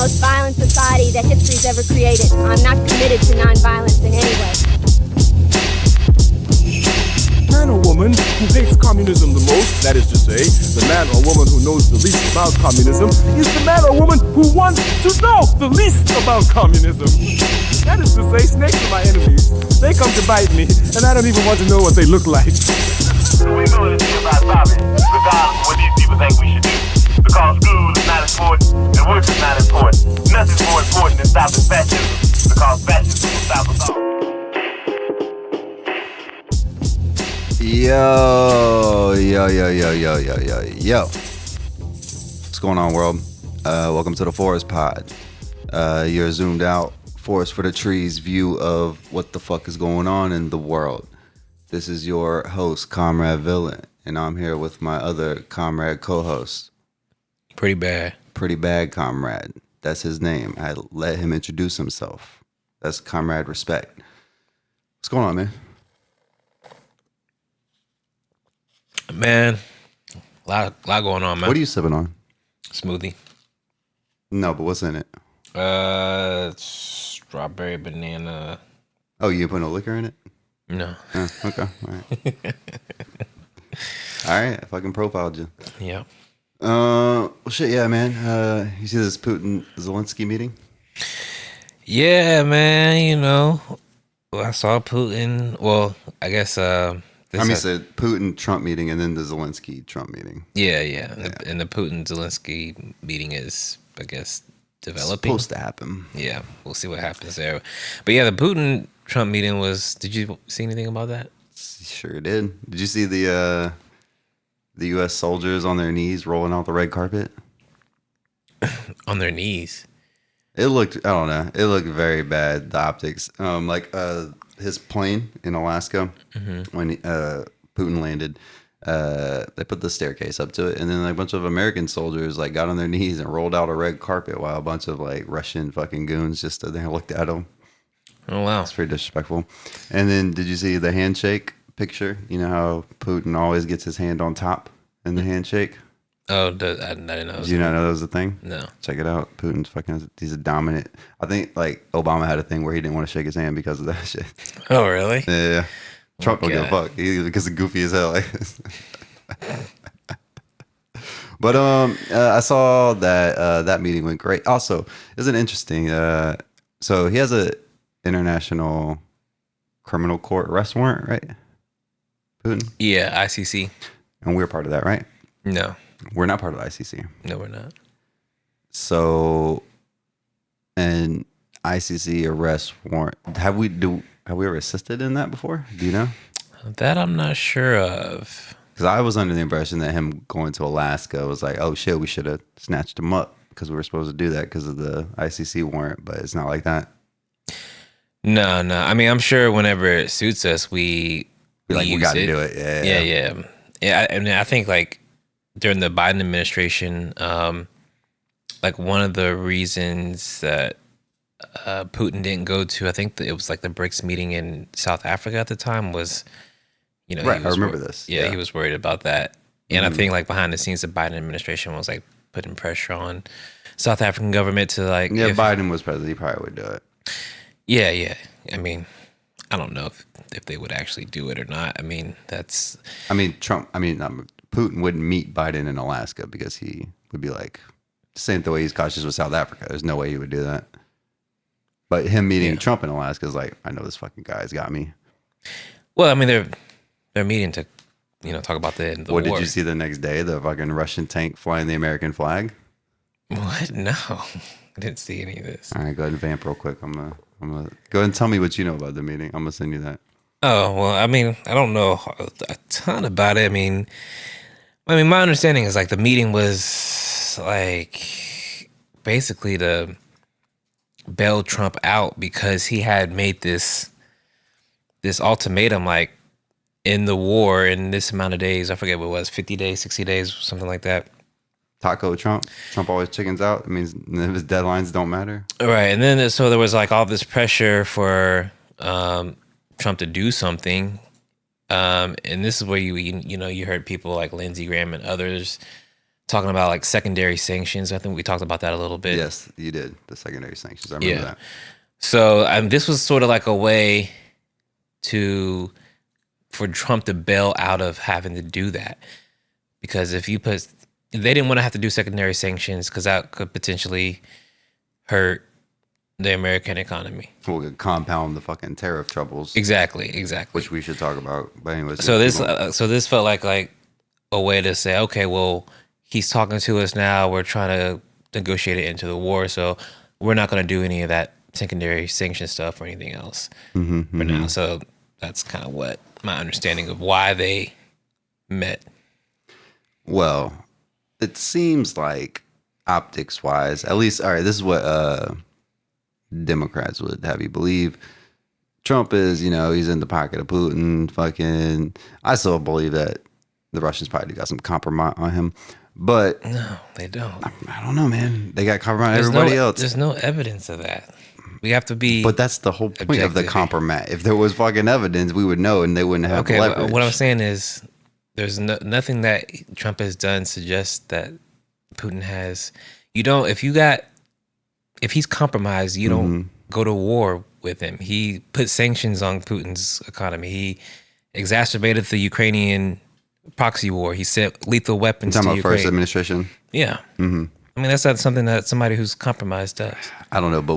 most violent society that history's ever created. I'm not committed to nonviolence in any way. Man or woman who hates communism the most, that is to say, the man or woman who knows the least about communism, is the man or woman who wants to know the least about communism. That is to say, snakes are my enemies. They come to bite me, and I don't even want to know what they look like. We're going to see about stopping, regardless of what these people think we should do. Because school is not important, and work is not important. Nothing's more important than stopping fascism, because fascism will stop us all. Yo. What's going on, world? Welcome to the Forest Pod. Your zoomed out Forest for the Trees view of what the fuck is going on in the world. This is your host, Comrade Villain, and I'm here with my other comrade co-host. Pretty bad Comrade. That's his name. I let him introduce himself. That's Comrade Respect. What's going on, man? Man, a lot going on, man. What are you sipping on? Smoothie. No, but what's in it? Strawberry banana. Oh, you put no liquor in it? No. Oh, okay. All right. All right. I fucking profiled you. Yeah. Well, shit, yeah, man. You see this Putin-Zelensky meeting? Yeah, man, you know, I saw Putin. Well, I guess... it's a Putin-Trump meeting and then the Zelensky-Trump meeting. Yeah. And the Putin-Zelensky meeting is, I guess, developing. It's supposed to happen. Yeah, we'll see what happens there. But yeah, the Putin-Trump meeting was... Did you see anything about that? Sure did. Did you see the U.S. soldiers on their knees rolling out the red carpet? On their knees? It looked, I don't know, it looked very bad, the optics. His plane in Alaska, when Putin landed, they put the staircase up to it, and then a bunch of American soldiers got on their knees and rolled out a red carpet while a bunch of Russian fucking goons just stood there and looked at them. Oh, wow. It's pretty disrespectful. And then did you see the handshake picture? You know how Putin always gets his hand on top in the handshake? Oh, I didn't know. Did you not know that was a thing? No. Check it out. Putin's he's a dominant. I think Obama had a thing where he didn't want to shake his hand because of that shit. Oh, really? Yeah. Trump don't give a fuck. Because it's goofy as hell. But I saw that that meeting went great. Also, isn't it interesting? So he has a international criminal court arrest warrant, right? Putin? Yeah, ICC. And we're part of that, right? No. We're not part of the ICC. No, we're not. So, an ICC arrest warrant. Have we ever assisted in that before? Do you know? That I'm not sure of. Because I was under the impression that him going to Alaska was like, oh shit, we should have snatched him up because we were supposed to do that because of the ICC warrant, but it's not like that. No. I mean, I'm sure whenever it suits us, we got to do it. Yeah. I mean, I think during the Biden administration, one of the reasons that Putin didn't go to, I think it was the BRICS meeting in South Africa at the time was, right. I remember this. Yeah, he was worried about that. And I think behind the scenes, the Biden administration was putting pressure on South African government to if Biden was president, he probably would do it. Yeah. I mean, I don't know if they would actually do it or not. I mean, Putin wouldn't meet Biden in Alaska because he would be same the way he's cautious with South Africa. There's no way he would do that. But him meeting Trump in Alaska is I know this fucking guy's got me. Well, I mean, they're meeting to, talk about the war. Did you see the next day? The fucking Russian tank flying the American flag? What? No, I didn't see any of this. All right, go ahead and vamp real quick. I'm gonna go ahead and tell me what you know about the meeting. I'm gonna send you that. Oh, well, I mean, I don't know a ton about it. I mean, my understanding is the meeting was basically to bail Trump out because he had made this ultimatum in the war in this amount of days. I forget what it was, 50 days, 60 days, something like that. Taco Trump. Trump always chickens out. It means his deadlines don't matter. Right. And then so there was all this pressure for Trump to do something. And this is where you heard people like Lindsey Graham and others talking about like secondary sanctions. I think we talked about that a little bit. Yes, you did. The secondary sanctions. I remember that. So this was sort of like a way for Trump to bail out of having to do that, because if they didn't want to have to do secondary sanctions because that could potentially hurt the American economy. We'll compound the fucking tariff troubles. Exactly. Which we should talk about. But anyways, So this felt like a way to say, okay, well, he's talking to us now. We're trying to negotiate it into the war, so we're not going to do any of that secondary sanction stuff or anything else for now. So that's kind of what my understanding of why they met. Well, it seems like optics wise, at least, all right, this is what Democrats would have you believe. Trump is, he's in the pocket of Putin. Fucking, I still believe that the Russians probably got some compromise on him, but no, they don't. I don't know, man. They got compromise on everybody else. There's no evidence of that. We have to be. But that's the whole point of the compromise. If there was fucking evidence, we would know, and they wouldn't have leverage. What I'm saying is, there's nothing that Trump has done suggests that Putin has. You don't. If he's compromised, you don't go to war with him. He put sanctions on Putin's economy. He exacerbated the Ukrainian proxy war. He sent lethal weapons to Ukraine. First administration. Yeah. I mean, that's not something that somebody who's compromised does. I don't know, but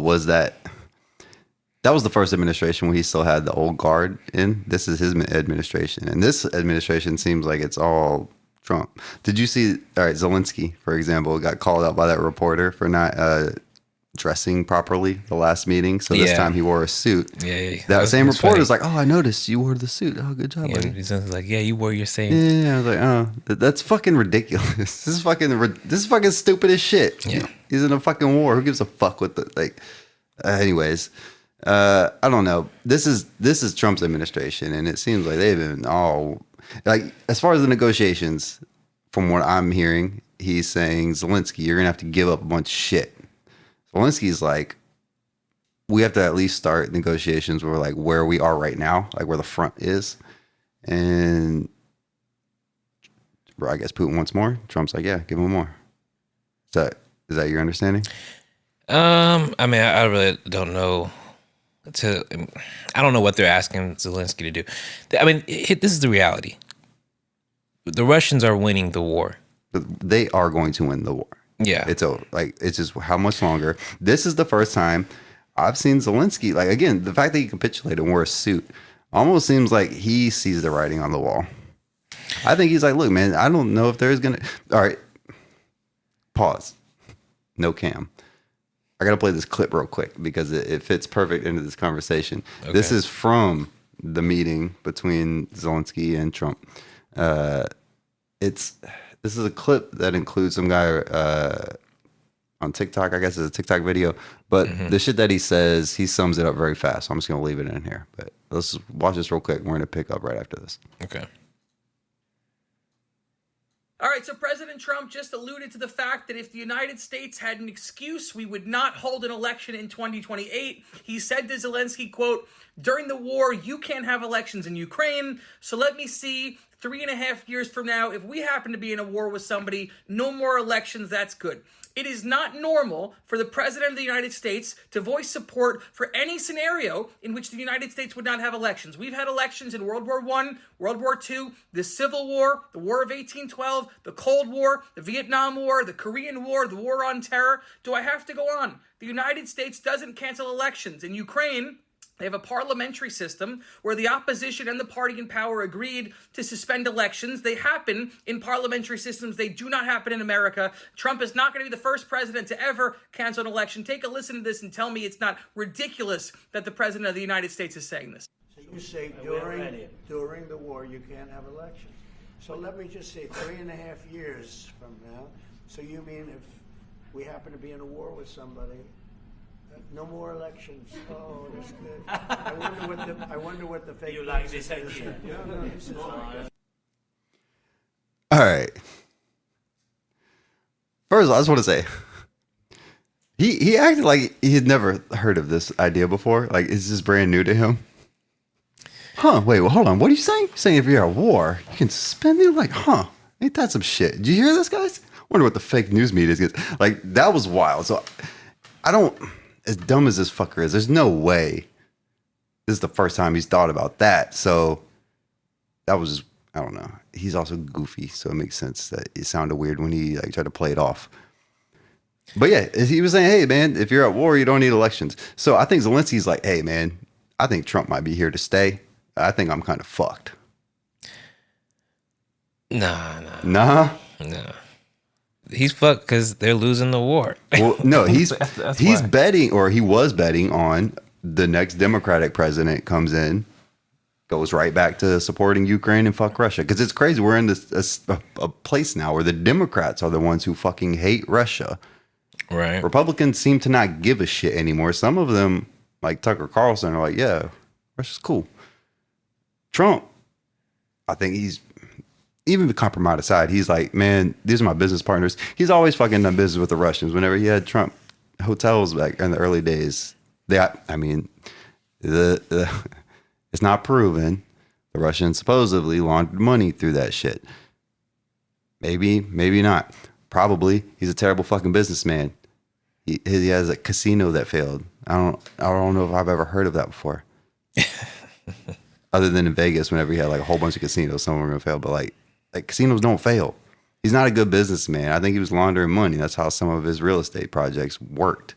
that was the first administration where he still had the old guard in? This is his administration. And this administration seems like it's all Trump. Did you see, all right, Zelensky, for example, got called out by that reporter for not dressing properly the last meeting. So this time he wore a suit. Yeah. That same reporter was like, oh, I noticed you wore the suit. Oh, good job, buddy. He's like, yeah, you wore your same. Yeah, I was like, oh, that's fucking ridiculous. This is fucking stupid as shit. Yeah. He's in a fucking war. Who gives a fuck with the, anyways. I don't know. This is Trump's administration, and it seems like they've been all as far as the negotiations, from what I'm hearing, he's saying, Zelensky, you're gonna have to give up a bunch of shit. Zelensky's like, we have to at least start negotiations where we are right now, like where the front is. And I guess Putin wants more. Trump's like, yeah, give him more. Is that your understanding? I mean, I really don't know. I don't know what they're asking Zelensky to do. I mean, this is the reality. The Russians are winning the war. They are going to win the war. Yeah. It's over. It's just how much longer. This is the first time I've seen Zelensky, again, the fact that he capitulated and wore a suit almost seems like he sees the writing on the wall. I think he's like, look, man, I don't know if there's going to... All right. Pause. No cam. I got to play this clip real quick because it fits perfect into this conversation. Okay. This is from the meeting between Zelensky and Trump. This is a clip that includes some guy on TikTok. I guess it's a TikTok video. But the shit that he says, he sums it up very fast. So I'm just going to leave it in here. But let's watch this real quick. We're going to pick up right after this. Okay. All right, so President Trump just alluded to the fact that if the United States had an excuse, we would not hold an election in 2028. He said to Zelensky, quote, during the war, you can't have elections in Ukraine, so let me see 3.5 years from now, if we happen to be in a war with somebody, no more elections, that's good. It is not normal for the President of the United States to voice support for any scenario in which the United States would not have elections. We've had elections in World War I, World War II, the Civil War, the War of 1812, the Cold War, the Vietnam War, the Korean War, the War on Terror. Do I have to go on? The United States doesn't cancel elections. In Ukraine, they have a parliamentary system where the opposition and the party in power agreed to suspend elections. They happen in parliamentary systems. They do not happen in America. Trump is not going to be the first president to ever cancel an election. Take a listen to this and tell me it's not ridiculous that the president of the United States is saying this. So you say during the war you can't have elections. So let me just say 3.5 years from now. So you mean if we happen to be in a war with somebody, no more elections. Oh, that's good. I wonder what the fake. You like this idea? No, this is like. All right. First of all, I just want to say, he acted like he had never heard of this idea before. Like it's just brand new to him. Huh? Wait. Well, hold on. What are you saying? You're saying if you're at war, you can suspend it? Like, huh? Ain't that some shit? Did you hear this, guys? wonder what the fake news media is. Like, that was wild. So I don't, as dumb as this fucker is, there's no way this is the first time he's thought about that. So that was, I don't know. He's also goofy, so it makes sense that it sounded weird when he like tried to play it off. But yeah, he was saying, hey, man, if you're at war, you don't need elections. So I think Zelensky's like, hey, man, I think Trump might be here to stay. I think I'm kind of fucked. Nah. He's fucked because they're losing the war. Well, no, he's why. betting, or he was betting on the next Democratic president comes in, goes right back to supporting Ukraine and fuck Russia. Because it's crazy. We're in this a place now where the Democrats are the ones who fucking hate Russia. Right. Republicans seem to not give a shit anymore. Some of them, like Tucker Carlson, are like, yeah, Russia's cool. Trump, I think he's, even the compromise aside, he's like, man, these are my business partners. He's always fucking done business with the Russians. Whenever he had Trump hotels back in the early days, I mean, it's not proven. The Russians supposedly laundered money through that shit. Maybe not. Probably. He's a terrible fucking businessman. He has a casino that failed. I don't know if I've ever heard of that before. Other than in Vegas, whenever he had like a whole bunch of casinos, some of them were gonna fail. But like casinos don't fail. He's not a good businessman. I think he was laundering money. That's how some of his real estate projects worked.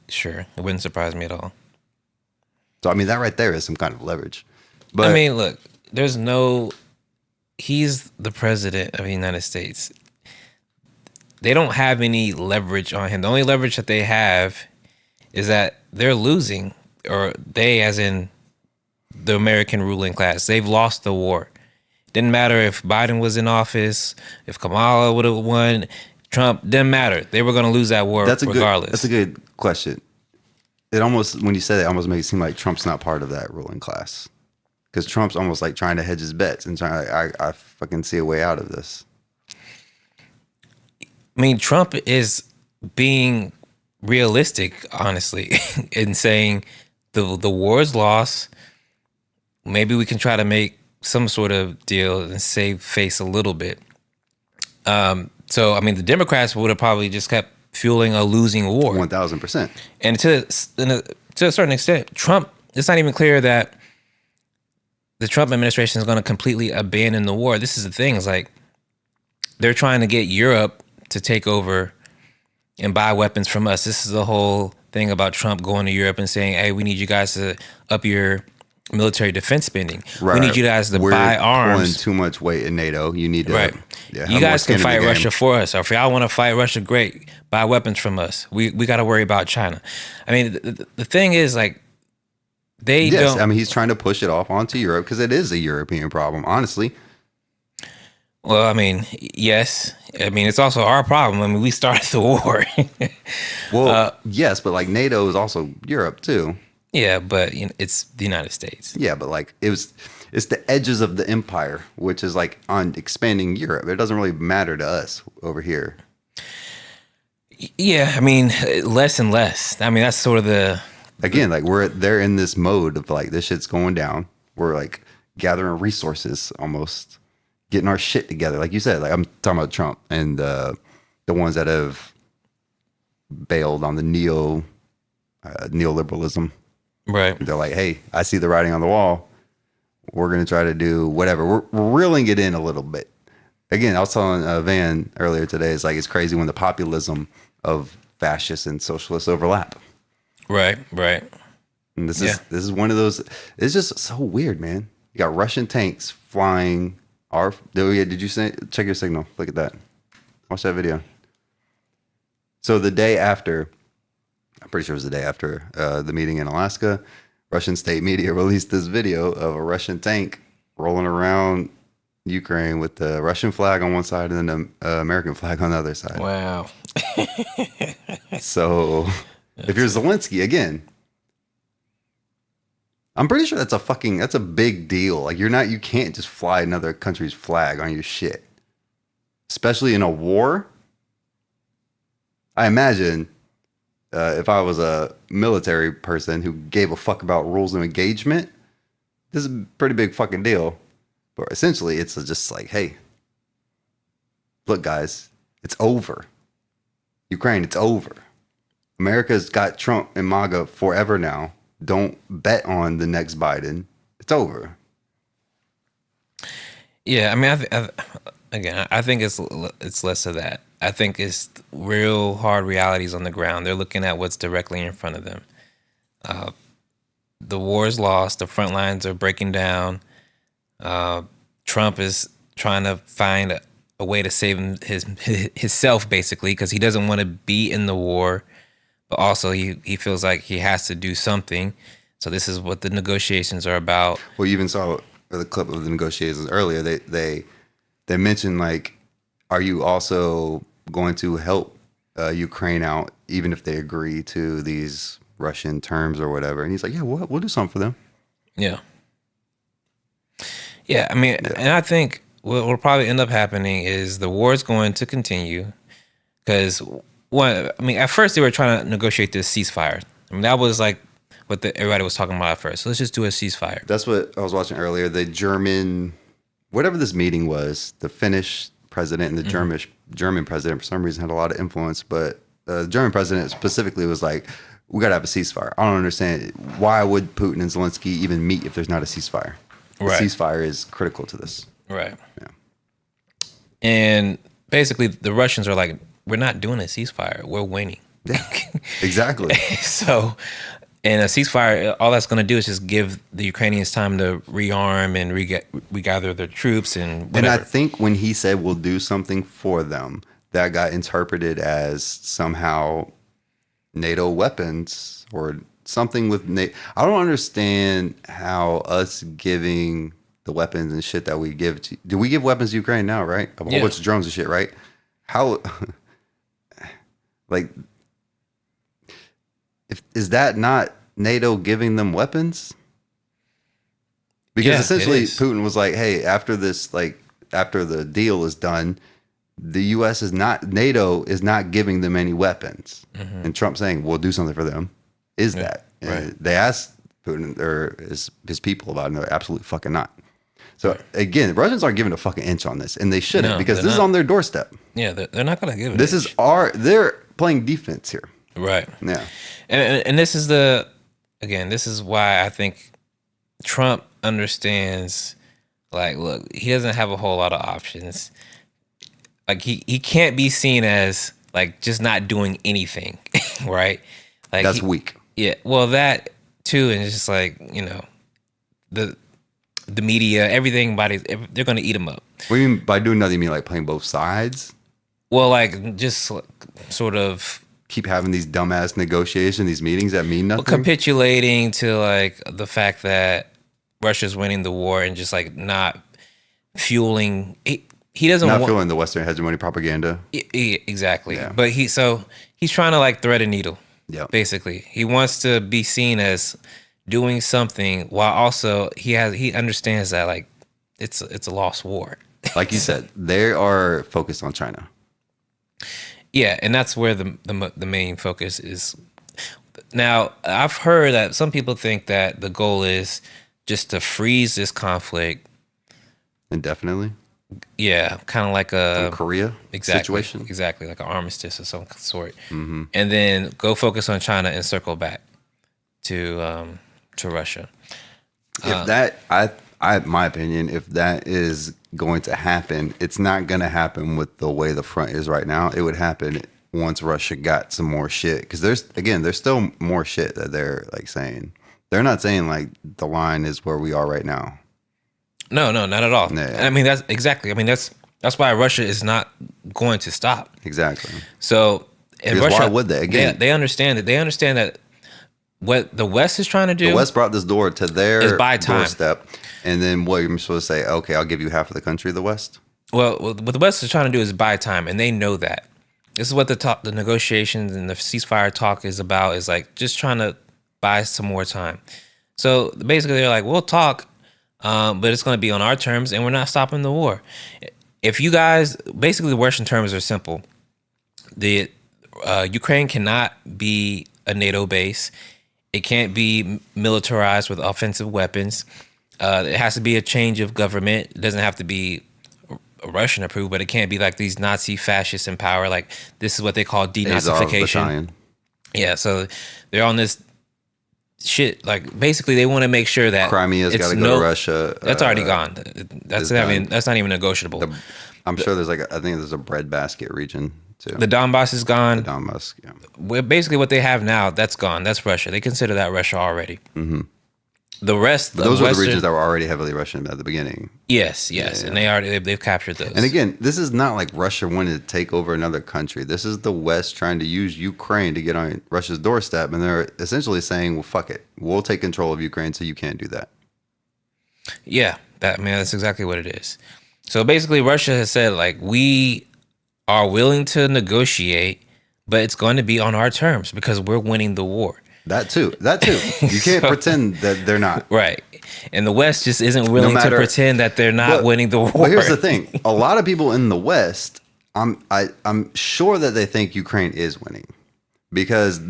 Sure. It wouldn't surprise me at all. So I mean, that right there is some kind of leverage. But I mean, look, he's the president of the United States. They don't have any leverage on him. The only leverage that they have is that they're losing, or they, as in the American ruling class, they've lost the war. Didn't matter if Biden was in office, if Kamala would have won, Trump, didn't matter. They were going to lose that war regardless. That's a good question. It almost, when you say that, it almost makes it seem like Trump's not part of that ruling class. Because Trump's almost like trying to hedge his bets and trying, I fucking see a way out of this. I mean, Trump is being realistic, honestly, in saying the war is lost. Maybe we can try to make some sort of deal and save face a little bit. So, I mean, the Democrats would have probably just kept fueling a losing war. 1,000%. And to a certain extent, Trump, it's not even clear that the Trump administration is going to completely abandon the war. This is the thing. It's like they're trying to get Europe to take over and buy weapons from us. This is the whole thing about Trump going to Europe and saying, hey, we need you guys to up your military defense spending. Right. We need you guys to buy arms. Pulling too much weight in NATO. You need to. Right. Yeah, you guys can fight Russia for us. Or if y'all want to fight Russia, great. Buy weapons from us. We got to worry about China. I mean, the thing is, like, they don't. I mean, he's trying to push it off onto Europe because it is a European problem, honestly. Well, I mean, yes. I mean, it's also our problem. I mean, we started the war. Well, yes, but like NATO is also Europe too. Yeah, but you know, it's the United States. Yeah, but like it's the edges of the empire, which is like on expanding Europe. It doesn't really matter to us over here. Yeah, I mean, less and less. I mean, that's sort of the. Again, like they're in this mode of like this shit's going down. We're like gathering resources, almost getting our shit together. Like you said, like I'm talking about Trump and the ones that have bailed on the neoliberalism. Right. They're like, hey, I see the writing on the wall. We're going to try to do whatever. We're reeling it in a little bit. Again, I was telling Van earlier today, it's like it's crazy when the populism of fascists and socialists overlap. Right. And this is one of those. It's just so weird, man. You got Russian tanks flying. Did you check your signal? Look at that. Watch that video. So the day after, I'm pretty sure it was the day after the meeting in Alaska, Russian state media released this video of a Russian tank rolling around Ukraine with the Russian flag on one side and then the American flag on the other side. Wow. So if you're Zelensky, again, I'm pretty sure that's a big deal. Like you can't just fly another country's flag on your shit. Especially in a war. I imagine if I was a military person who gave a fuck about rules of engagement, this is a pretty big fucking deal. But essentially, it's just like, hey, look, guys, It's over. Ukraine, it's over. America's got Trump and MAGA forever now. Don't bet on the next Biden. It's over. Yeah, I mean, I think it's less of that. I think it's real hard realities on the ground. They're looking at what's directly in front of them. The war is lost. The front lines are breaking down. Trump is trying to find a way to save himself, basically, because he doesn't want to be in the war, but also he feels like he has to do something. So this is what the negotiations are about. Well, you even saw the clip of the negotiations earlier. They mentioned, like, are you also going to help Ukraine out even if they agree to these Russian terms or whatever? And he's like, yeah, we'll do something for them. Yeah. Yeah, I mean, and I think what'll probably end up happening is the war is going to continue because, at first they were trying to negotiate this ceasefire. I mean, that was like what everybody was talking about at first. So let's just do a ceasefire. That's what I was watching earlier. The German, whatever this meeting was, the Finnish president and the German president, for some reason, had a lot of influence. But the German president specifically was like, we got to have a ceasefire. I don't understand. Why would Putin and Zelensky even meet if there's not a ceasefire? The ceasefire is critical to this. Right. Yeah. And basically, the Russians are like, we're not doing a ceasefire. We're winning. Yeah, exactly. So, and a ceasefire, all that's going to do is just give the Ukrainians time to rearm and regather their troops and whatever. And I think when he said we'll do something for them, that got interpreted as somehow NATO weapons or something with NATO. I don't understand how us giving the weapons and shit that we give to, do we give weapons to Ukraine now, right? A whole bunch of drones and shit, right? How, like, is that not NATO giving them weapons? Because essentially Putin was like, hey, after this, like, after the deal is done, the U.S. is not, NATO is not giving them any weapons. Mm-hmm. And Trump saying, we'll do something for them. Is that? Right. They asked Putin or his people about it, and they're absolutely fucking not. So again, the Russians aren't giving a fucking inch on this, and they shouldn't, because this is on their doorstep. Yeah, they're not going to give it. This is they're playing defense here. Right. Yeah. And this is this is why I think Trump understands, like, look, he doesn't have a whole lot of options. Like, he can't be seen as, like, just not doing anything, right? Like, that's weak. Yeah, well, that too, and it's just like, the media, everything, they're going to eat him up. What do you mean by doing nothing? You mean like playing both sides? Well, like, just sort of keep having these dumbass negotiations, these meetings that mean nothing. Capitulating to, like, the fact that Russia's winning the war and just, like, not fueling. He doesn't not fueling the Western hegemony propaganda. Exactly. Yeah. But he's trying to, like, thread a needle. Yeah. Basically, he wants to be seen as doing something while also he understands that, like, it's a lost war. Like you said, they are focused on China. Yeah, and that's where the main focus is. Now, I've heard that some people think that the goal is just to freeze this conflict indefinitely. Yeah, kind of like a Korea situation. Exactly, like an armistice of some sort. Mm-hmm. And then go focus on China and circle back to Russia. If that, my opinion, if that is going to happen, it's not going to happen with the way the front is right now. It would happen once Russia got some more shit. Because there's still more shit that they're, like, saying. They're not saying, like, the line is where we are right now. No, not at all. Yeah. I mean, that's exactly. I mean, that's why Russia is not going to stop. Exactly. So, and because Russia, why would they? Again, they understand that. They understand that what the West is trying to do. The West brought this door to their doorstep, and then what you're supposed to say? Okay, I'll give you half of the country. The West. Well, what the West is trying to do is buy time, and they know that. This is what the negotiations and the ceasefire talk is about. Is like just trying to buy some more time. So basically, they're like, we'll talk. But it's going to be on our terms, and we're not stopping the war. If you guys, basically, the Russian terms are simple. The Ukraine cannot be a NATO base. It can't be militarized with offensive weapons. It has to be a change of government. It doesn't have to be Russian approved, but it can't be like these Nazi fascists in power. Like this is what they call Azov denazification. Battalion. Yeah, so they're on this shit. Like basically, they want to make sure that Crimea's got to go to Russia. That's already gone. That's I mean, done. that's not even negotiable. I'm sure there's I think there's a breadbasket region too. The Donbass is gone. Donbass, yeah. Basically, what they have now, that's gone. That's Russia. They consider that Russia already. Mm-hmm. The rest, But those are the regions that were already heavily Russian at the beginning. Yes, Yeah. and they've captured those. And again, this is not like Russia wanted to take over another country. This is the West trying to use Ukraine to get on Russia's doorstep, and they're essentially saying, "Well, fuck it, we'll take control of Ukraine, so you can't do that." Yeah, that's exactly what it is. So basically, Russia has said like we are willing to negotiate, but it's going to be on our terms because we're winning the war. That too. You can't pretend that they're not. Right. And the West just isn't willing to pretend that they're not winning the war. But here's the thing: a lot of people in the West, I'm sure that they think Ukraine is winning, because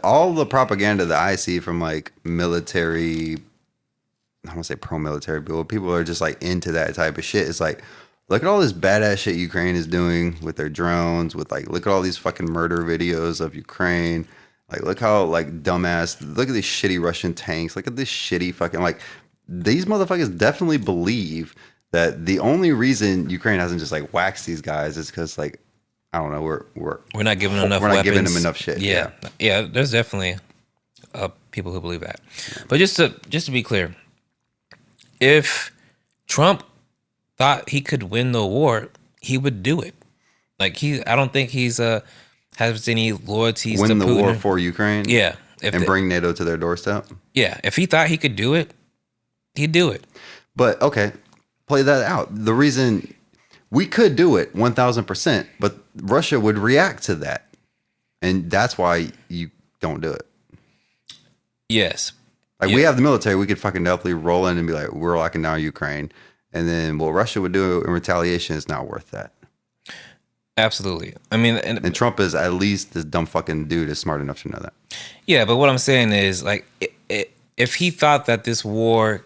all the propaganda that I see from like military, I don't want to say pro-military people are just like into that type of shit. It's like, look at all this badass shit Ukraine is doing with their drones, with like, look at all these fucking murder videos of Ukraine. Like, look how like dumbass, look at these shitty Russian tanks. Look at this shitty fucking, like, these motherfuckers definitely believe that the only reason Ukraine hasn't just like waxed these guys is because like, I don't know, we're not giving enough. We're not weapons. giving them enough shit. Yeah. There's definitely people who believe that. But just to be clear, if Trump thought he could win the war, he would do it. Like I don't think he's has any loyalties win to the Putin. war for Ukraine. Yeah, and bring NATO to their doorstep. Yeah, if he thought he could do it, he'd do it. But okay, play that out. The reason we could do it 1,000%, but Russia would react to that, and that's why you don't do it. Yes, like we have the military, we could fucking definitely roll in and be like, we're locking down Ukraine, and then what Russia would do in retaliation is not worth that. Absolutely. I mean, and Trump is at least this dumb fucking dude is smart enough to know that. Yeah, but what I'm saying is, like, if he thought that this war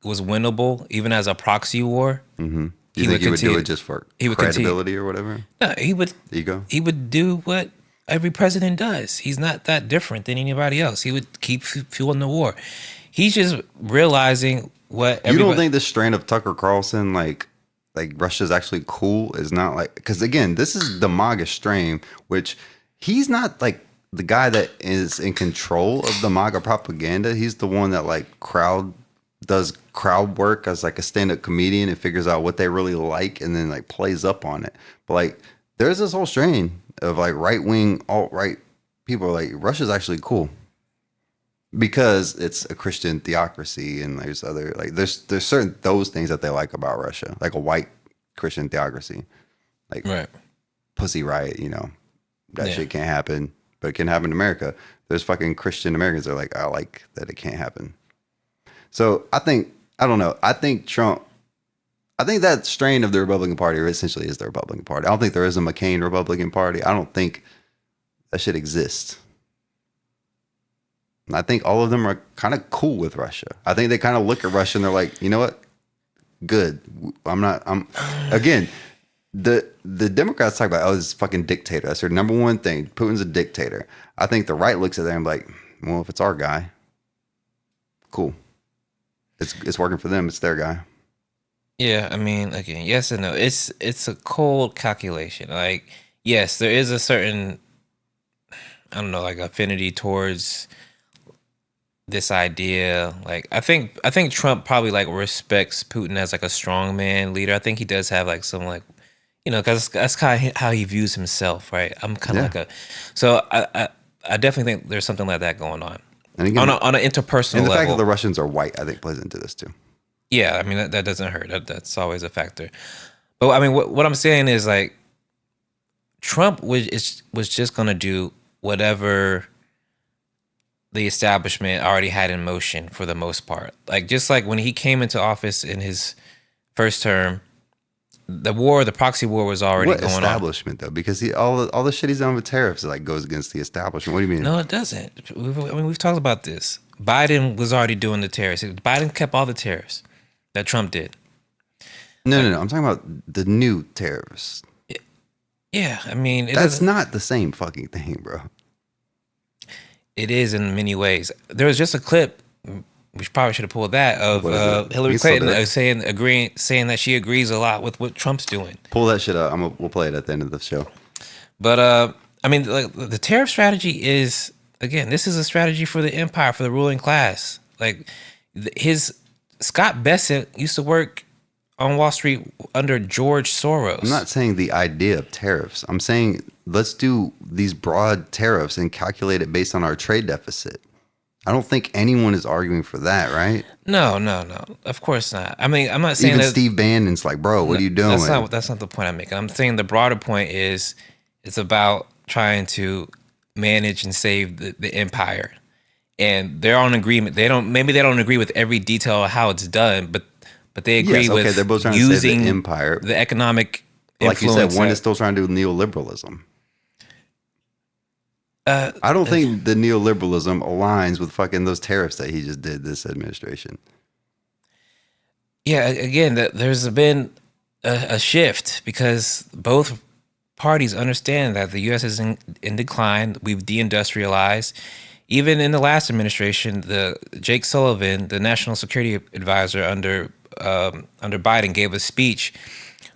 was winnable, even as a proxy war, mm-hmm. You think he would do it just for credibility or whatever? No, he would. Ego. He would do what every president does. He's not that different than anybody else. He would keep fueling the war. He's just realizing what. You don't think this strain of Tucker Carlson, like Russia's actually cool, is not like, because again, this is the MAGA strain, which he's not like the guy that is in control of the MAGA propaganda. He's the one that like does crowd work as like a stand-up comedian and figures out what they really like and then like plays up on it. But like there's this whole strain of like right-wing, alt-right people are like, Russia's actually cool because it's a Christian theocracy, and there's other like there's certain those things that they like about Russia, like a white Christian theocracy, like right. Pussy Riot, that shit can't happen, but it can happen in America. There's fucking Christian Americans that are like, I like that it can't happen. So I think Trump, I think that strain of the Republican Party essentially is the Republican Party. I don't think there is a McCain Republican Party. I don't think that shit exists. And I think all of them are kind of cool with Russia. I think they kind of look at Russia and they're like, you know what? Good. Again, the Democrats talk about, this fucking dictator. That's their number one thing. Putin's a dictator. I think the right looks at them like, well, if it's our guy, cool. It's working for them. It's their guy. Yeah, I mean, again, yes and no. It's a cold calculation. Like, yes, there is a certain, I don't know, like affinity towards this idea. Like, I think Trump probably like respects Putin as like a strongman leader. I think he does have like some like, because that's kind of how he views himself, right? I'm kind of so I definitely think there's something like that going on. And again, on an interpersonal and the level. fact that the Russians are white, I think, plays into this too. Yeah, I mean that doesn't hurt. That's always a factor. But I mean, what I'm saying is like Trump was just gonna do whatever the establishment already had in motion for the most part. Like just like when he came into office in his first term, the proxy war was already going on. What establishment though? Because all the shit he's done with tariffs like goes against the establishment. What do you mean? No, it doesn't. We've talked about this. Biden was already doing the tariffs. Biden kept all the tariffs that Trump did. No. I'm talking about the new tariffs. Yeah, I mean, That's not the same fucking thing, bro. It is in many ways. There was just a clip. We probably should have pulled that of What is it? Hillary You still Clinton there? saying that she agrees a lot with what Trump's doing. Pull that shit up. We'll play it at the end of the show. But I mean, like, the tariff strategy is, again, this is a strategy for the empire, for the ruling class. Like Scott Bessent used to work on Wall Street under George Soros. I'm not saying the idea of tariffs. I'm saying let's do these broad tariffs and calculate it based on our trade deficit. I don't think anyone is arguing for that, right? No. Of course not. I mean, I'm not saying Even that Steve Bannon's like, bro, what are you doing? That's not the point I'm making. I'm saying the broader point is it's about trying to manage and save the empire. And they're on agreement. Maybe they don't agree with every detail of how it's done, but they agree with they're both trying to using save the empire. the economic Like you influence said, one that- is still trying to do neoliberalism. I don't think the neoliberalism aligns with fucking those tariffs that he just did, this administration. Yeah, again, there's been a shift because both parties understand that the U.S. is in decline. We've deindustrialized. Even in the last administration, the Jake Sullivan, the national security advisor under Biden, gave a speech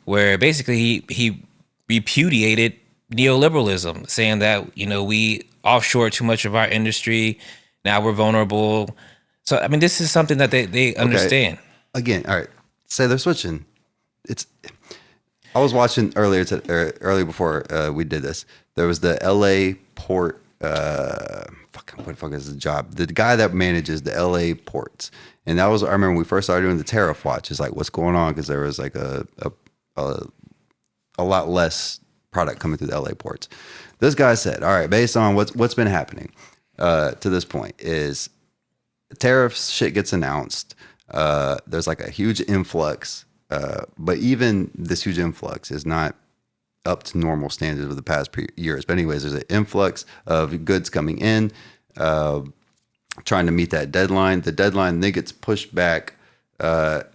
where basically he repudiated neoliberalism, saying that, we offshore too much of our industry. Now we're vulnerable. So, I mean, this is something that they understand. Again, all right. Say they're switching. I was watching earlier before we did this. There was the L.A. port. What the fuck is the job? The guy that manages the L.A. ports, and that was, I remember when we first started doing the tariff watch. It's like, what's going on? Because there was like a lot less product coming through the L.A. ports. This guy said, all right, based on what's been happening to this point, is tariffs shit gets announced. There's like a huge influx, but even this huge influx is not up to normal standards of the past years. But anyways, there's an influx of goods coming in, trying to meet that deadline. The deadline then gets pushed back. It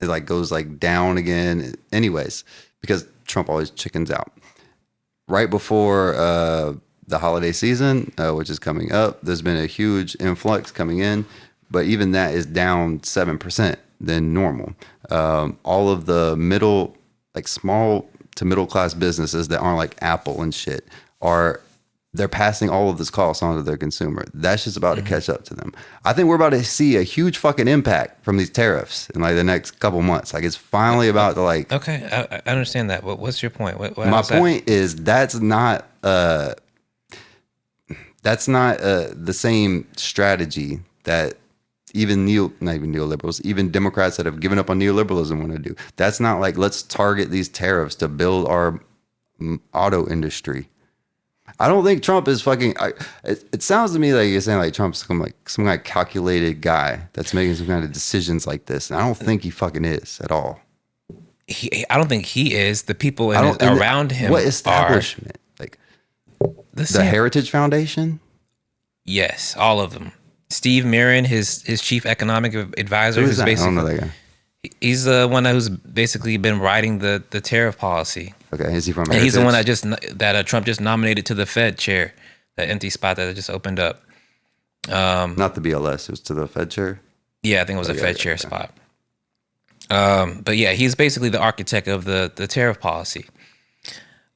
like goes like down again. Anyways, because Trump always chickens out. Right before the holiday season, which is coming up, there's been a huge influx coming in, but even that is down 7% than normal. All of the middle, like small to middle class businesses that aren't like Apple and shit they're passing all of this cost on to their consumer. That's just about to catch up to them. I think we're about to see a huge fucking impact from these tariffs in like the next couple months. Like it's finally about to like. Okay, I understand that. But what's your point? My point is that's not the same strategy that even not even neoliberals, even Democrats that have given up on neoliberalism want to do. That's not like, let's target these tariffs to build our auto industry. I don't think Trump is fucking. It sounds to me like you're saying like Trump's some kind of calculated guy that's making some kind of decisions like this. And I don't think he fucking is at all. I don't think he is. The people around him. What establishment? Like the Heritage Foundation? Yes, all of them. Steve Mirren, his chief economic advisor, Who's that? I don't know that guy. He's the one who's basically been writing the tariff policy. Okay, is he from? And he's the one that Trump just nominated to the Fed chair, that empty spot that just opened up. Not the BLS, it was to the Fed chair. Yeah, I think it was a Fed chair spot. But yeah, he's basically the architect of the tariff policy.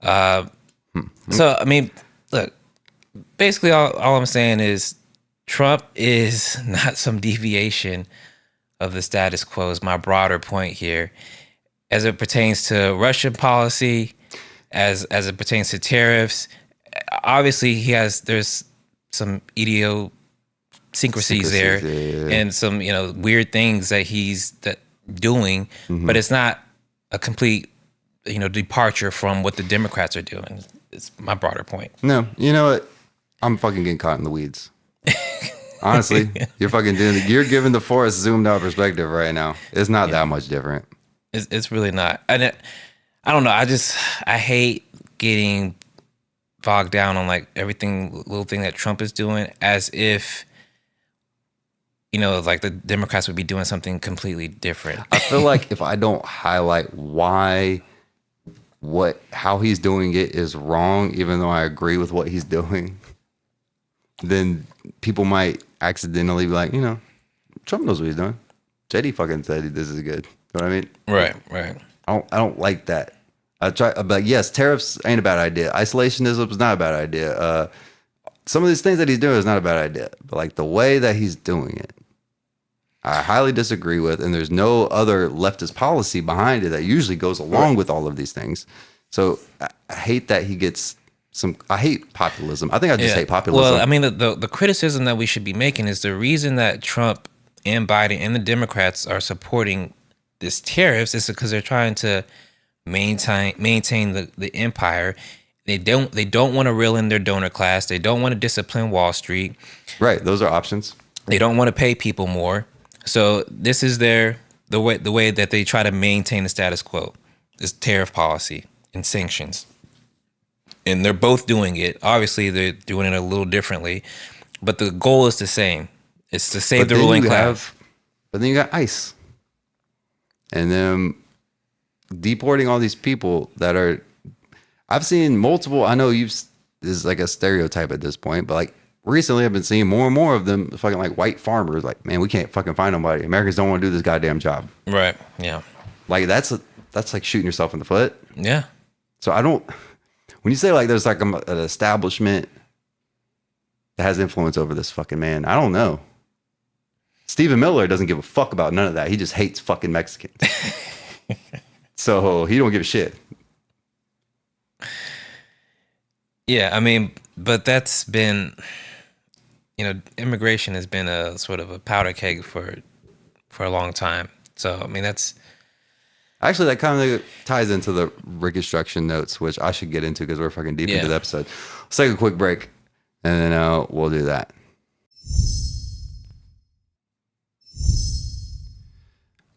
So I mean, look, basically all I'm saying is Trump is not some deviation of the status quo, is my broader point here, as it pertains to Russian policy, as it pertains to tariffs. Obviously, there's some idiosyncrasies there, and some weird things that he's doing, but it's not a complete departure from what the Democrats are doing. It's my broader point. No, you know what? I'm fucking getting caught in the weeds. Honestly, you're giving the forest zoomed out perspective right now. It's not that much different. It's really not. And I don't know. I hate getting bogged down on like every little thing that Trump is doing, as if you know, like the Democrats would be doing something completely different. I feel like if I don't highlight how he's doing it is wrong, even though I agree with what he's doing, then people might accidentally be like, you know, Trump knows what he's doing. JD fucking said this is good. You know what I mean? Right. I don't like that. But yes, tariffs ain't a bad idea. Isolationism is not a bad idea. Some of these things that he's doing is not a bad idea. But like the way that he's doing it, I highly disagree with. And there's no other leftist policy behind it that usually goes along with all of these things. So I hate that he gets I hate populism. I think I just hate populism. Well, I mean, the criticism that we should be making is the reason that Trump and Biden and the Democrats are supporting this tariffs is because they're trying to maintain the empire. They don't want to reel in their donor class. They don't want to discipline Wall Street. Right. Those are options. They don't want to pay people more. So this is the way that they try to maintain the status quo, is tariff policy and sanctions. And they're both doing it. Obviously, they're doing it a little differently, but the goal is the same. It's to save the ruling class. But then you got ICE. And then deporting all these people that are, I've seen multiple, I know this is like a stereotype at this point, but like recently I've been seeing more and more of them fucking like white farmers. Like, man, we can't fucking find nobody. Americans don't want to do this goddamn job. Right. Yeah. Like that's like shooting yourself in the foot. Yeah. So when you say like there's like an establishment that has influence over this fucking man, I don't know. Stephen Miller doesn't give a fuck about none of that. He just hates fucking Mexicans. So he don't give a shit. Yeah, I mean, but that's been, immigration has been a sort of a powder keg for a long time. So, I mean, that's... Actually, that kind of ties into the Reconstruction notes, which I should get into because we're fucking deep into the episode. Let's take a quick break, and then we'll do that.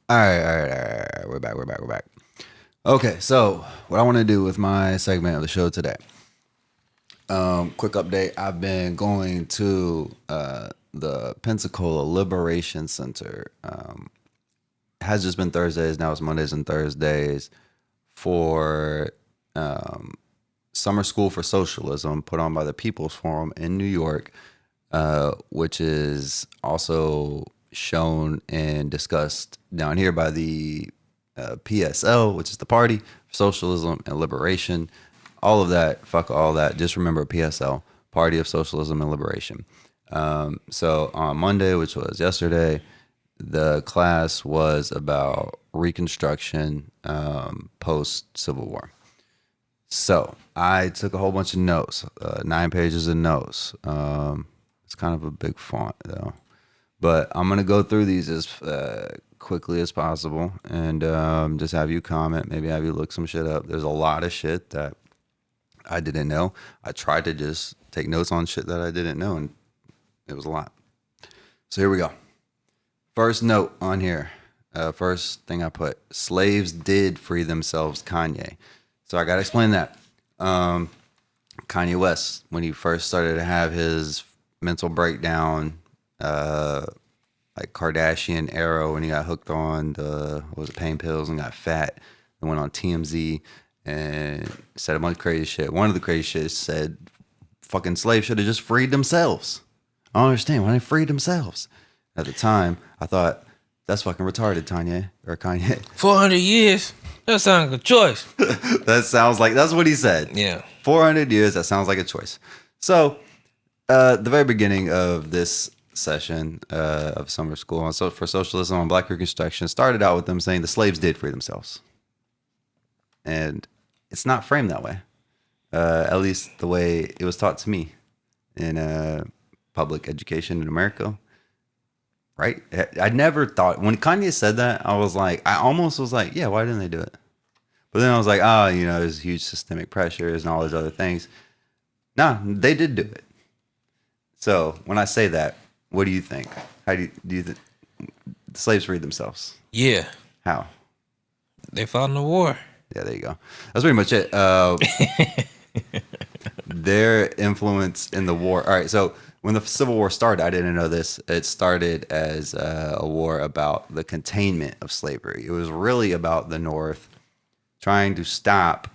All right. We're back. Okay, so what I want to do with my segment of the show today. Quick update. I've been going to the Pensacola Liberation Center. It has just been Thursdays. Now it's Mondays and Thursdays for Summer School for Socialism put on by the People's Forum in New York, which is also shown and discussed down here by the PSL, which is the Party for Socialism and Liberation. All of that, fuck all that. Just remember PSL, Party of Socialism and Liberation. So on Monday, which was yesterday, the class was about Reconstruction post-Civil War. So I took a whole bunch of notes, 9 pages of notes. It's kind of a big font, though. But I'm going to go through these as quickly as possible and just have you comment, maybe have you look some shit up. There's a lot of shit that I didn't know. I tried to just take notes on shit that I didn't know, and it was a lot. So here we go. First note on here. First thing I put, slaves did free themselves, Kanye. So I got to explain that. Kanye West, when he first started to have his mental breakdown, like Kardashian era, when he got hooked on pain pills and got fat and went on TMZ and said a bunch of crazy shit. One of the crazy shit said fucking slaves should have just freed themselves. I don't understand why they freed themselves. At the time, I thought, that's fucking retarded, Kanye. 400 years? That sounds like a choice. That sounds like, that's what he said. Yeah. 400 years, that sounds like a choice. So, the very beginning of this session of summer school for socialism on Black Reconstruction started out with them saying the slaves did free themselves. And it's not framed that way. At least the way it was taught to me in public education in America. Right? I never thought, when Kanye said that, I almost was like, yeah, why didn't they do it? But then I was like, there's huge systemic pressures and all those other things. No, they did do it. So when I say that, what do you think? How do you think the slaves freed themselves? Yeah. How? They fought in the war. Yeah, there you go. That's pretty much it. Their influence in the war. All right, so when the Civil War started, I didn't know this. It started as a war about the containment of slavery. It was really about the North trying to stop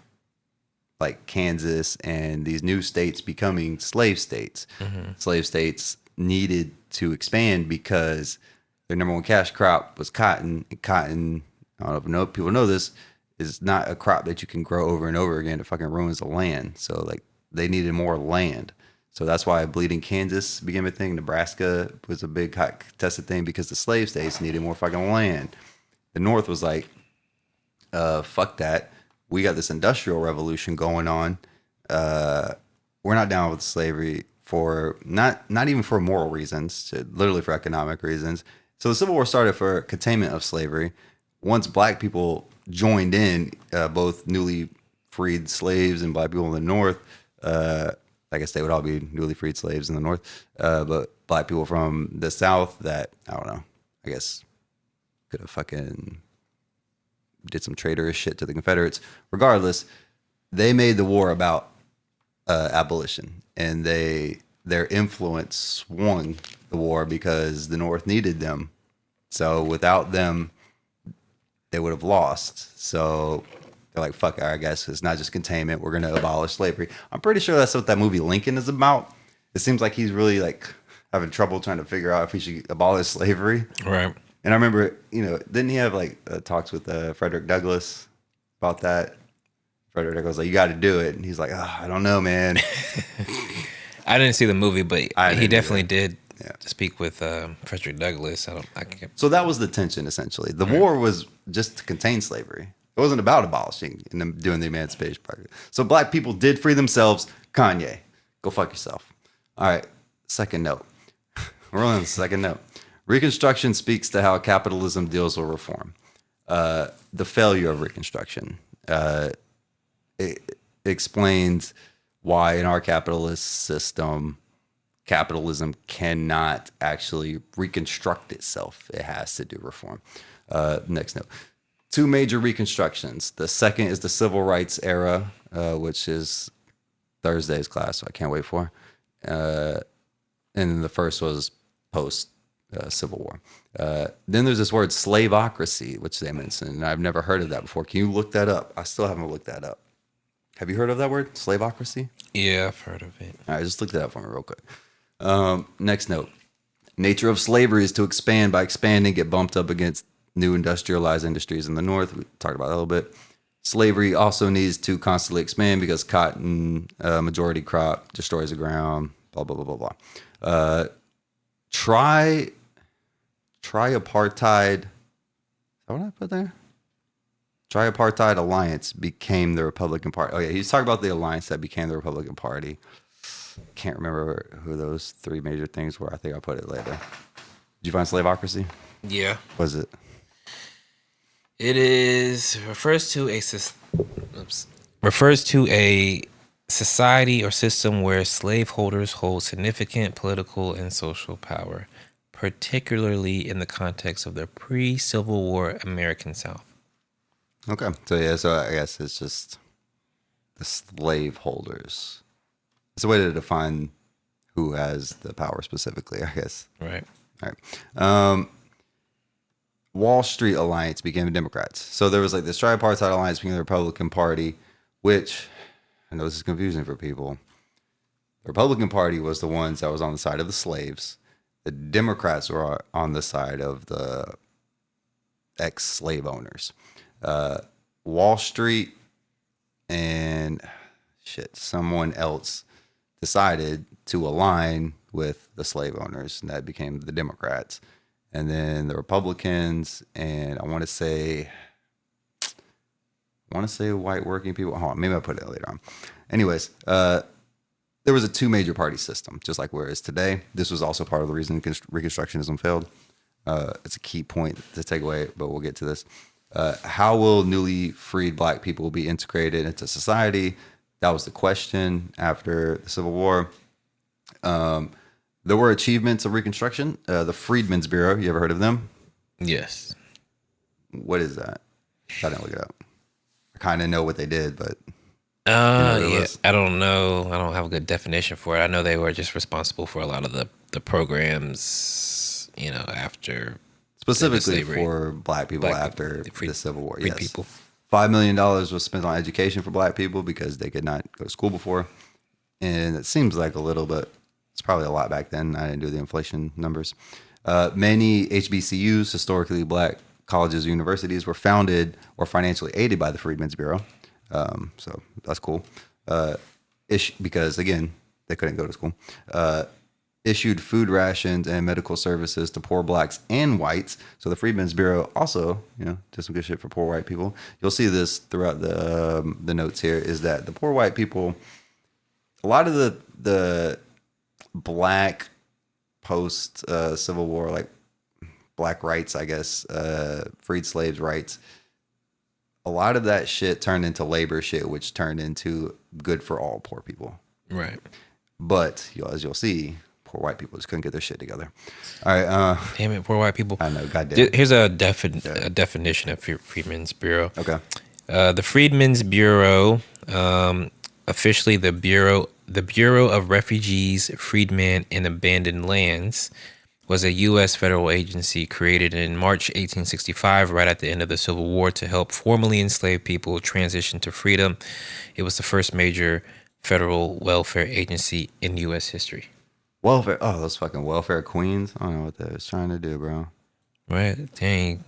like Kansas and these new states becoming slave states. Slave states needed to expand because their number one cash crop was cotton. And cotton, I don't know if people know this, is not a crop that you can grow over and over again. It fucking ruins the land. So like they needed more land. So that's why Bleeding Kansas became a thing. Nebraska was a big hot contested thing because the slave states needed more fucking land. The North was like, fuck that. We got this industrial revolution going on. We're not down with slavery for not even for moral reasons, literally for economic reasons. So the Civil War started for containment of slavery. Once black people joined in, both newly freed slaves and black people in the North, I guess they would all be newly freed slaves in the North, but black people from the South that, I don't know, I guess could have fucking did some traitorous shit to the Confederates. Regardless, they made the war about abolition, and their influence swung the war because the North needed them. So without them, they would have lost. So they're like, fuck it, I guess it's not just containment. We're going to abolish slavery. I'm pretty sure that's what that movie Lincoln is about. It seems like he's really like having trouble trying to figure out if he should abolish slavery. Right. And I remember, didn't he have like talks with Frederick Douglass about that? Frederick Douglass was like, you got to do it. And he's like, I don't know, man. I didn't see the movie, but he definitely either. did speak with Frederick Douglass. I can't. So that was the tension, essentially. The war was just to contain slavery. It wasn't about abolishing and doing the emancipation project. So black people did free themselves. Kanye, go fuck yourself. All right, second note. We're on the second note. Reconstruction speaks to how capitalism deals with reform. The failure of Reconstruction. It explains why in our capitalist system, capitalism cannot actually reconstruct itself. It has to do reform. Next note. Two major reconstructions. The second is the civil rights era, which is Thursday's class, so I can't wait for. And the first was post Civil War. Then there's this word slaveocracy, which they mentioned, and I've never heard of that before. Can you look that up? I still haven't looked that up. Have you heard of that word, slaveocracy? Yeah, I've heard of it. All right, just look that up for me real quick. Next note. Nature of slavery is to expand. By expanding, get bumped up against new industrialized industries in the North. We talked about that a little bit. Slavery also needs to constantly expand because cotton, majority crop, destroys the ground, blah, blah, blah, blah, blah. Tripartite, is that what I put there? Tripartite alliance became the Republican Party. Oh yeah, he's talking about the alliance that became the Republican Party. Can't remember who those three major things were. I think I'll put it later. Did you find slaveocracy? Yeah. What is it? It refers to a society or system where slaveholders hold significant political and social power, particularly in the context of the pre-Civil War American South. Okay. So I guess it's just the slaveholders. It's a way to define who has the power specifically, I guess. Right. All right. Wall Street Alliance became the Democrats. So there was like this tripartite alliance between the Republican Party, which I know this is confusing for people. The Republican Party was the ones that was on the side of the slaves. The Democrats were on the side of the ex-slave owners. Wall Street and someone else decided to align with the slave owners, and that became the Democrats. And then the Republicans, and I want to say white working people. Hold on, maybe I'll put it later on. Anyways, there was a two major party system, just like where it is today. This was also part of the reason Reconstructionism failed. It's a key point to take away, but we'll get to this. How will newly freed black people be integrated into society? That was the question after the Civil War. There were achievements of Reconstruction. The Freedmen's Bureau, you ever heard of them? Yes. What is that? I didn't look it up. I kind of know what they did, but it Yeah, was- I don't know. I don't have a good definition for it. I know they were just responsible for a lot of the programs, after specifically slavery. for black people Black after people, the Civil War. freed Yes. people. $5 million was spent on education for black people because they could not go to school before. And it seems like a little bit, it's probably a lot back then. I didn't do the inflation numbers. Many HBCUs, historically black colleges or universities, were founded or financially aided by the Freedmen's Bureau. So that's cool. Because, again, they couldn't go to school. Issued food rations and medical services to poor blacks and whites. So the Freedmen's Bureau also, did some good shit for poor white people. You'll see this throughout the notes here, is that the poor white people, a lot of the black post Civil War, like black rights, I guess, freed slaves rights, a lot of that shit turned into labor shit, which turned into good for all poor people. Right. But as you'll see, poor white people just couldn't get their shit together. All right. Damn it, poor white people. I know, goddamn. Here's a definition of Freedmen's Bureau. Okay. The Freedmen's Bureau, officially the Bureau of Refugees, Freedmen, and Abandoned Lands, was a U.S. federal agency created in March 1865, right at the end of the Civil War, to help formerly enslaved people transition to freedom. It was the first major federal welfare agency in U.S. history. Welfare. Oh, those fucking welfare queens. I don't know what they was trying to do, bro. Right? Dang.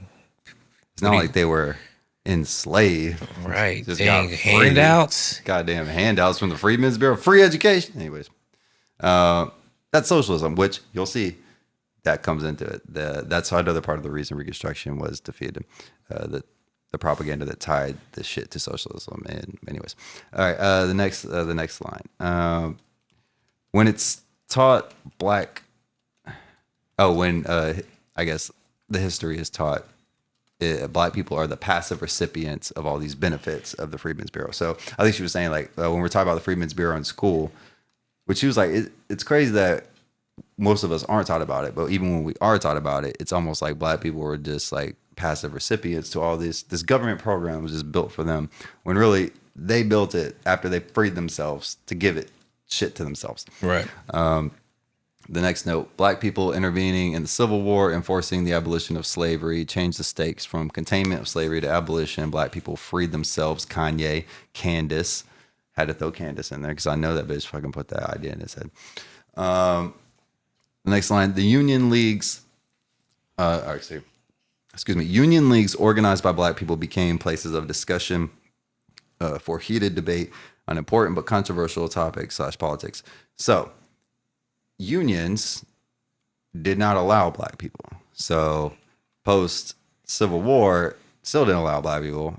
It's not like they were enslaved. Right. Just Dang. got free. Handouts. Goddamn handouts from the Freedmen's Bureau. Free education. Anyways, that's socialism, which you'll see that comes into it. That's another part of the reason Reconstruction was defeated. The propaganda that tied this shit to socialism. And anyways, all right. The next line. When it's taught black. Oh, when I guess the history is taught. Black people are the passive recipients of all these benefits of the Freedmen's Bureau. So I think she was saying, like, when we're talking about the Freedmen's Bureau in school, which she was like, it's crazy that most of us aren't taught about it, but even when we are taught about it, it's almost like black people were just like passive recipients to all this government program was just built for them, when really they built it after they freed themselves to give it shit to themselves. Right. The next note, black people intervening in the Civil War, enforcing the abolition of slavery, changed the stakes from containment of slavery to abolition. Black people freed themselves. Kanye, Candace, had to throw Candace in there because I know that bitch fucking put that idea in his head. The next line, the Union Leagues, Union Leagues organized by black people became places of discussion for heated debate on important but controversial topics / politics. So, unions did not allow black people. So post Civil War still didn't allow black people.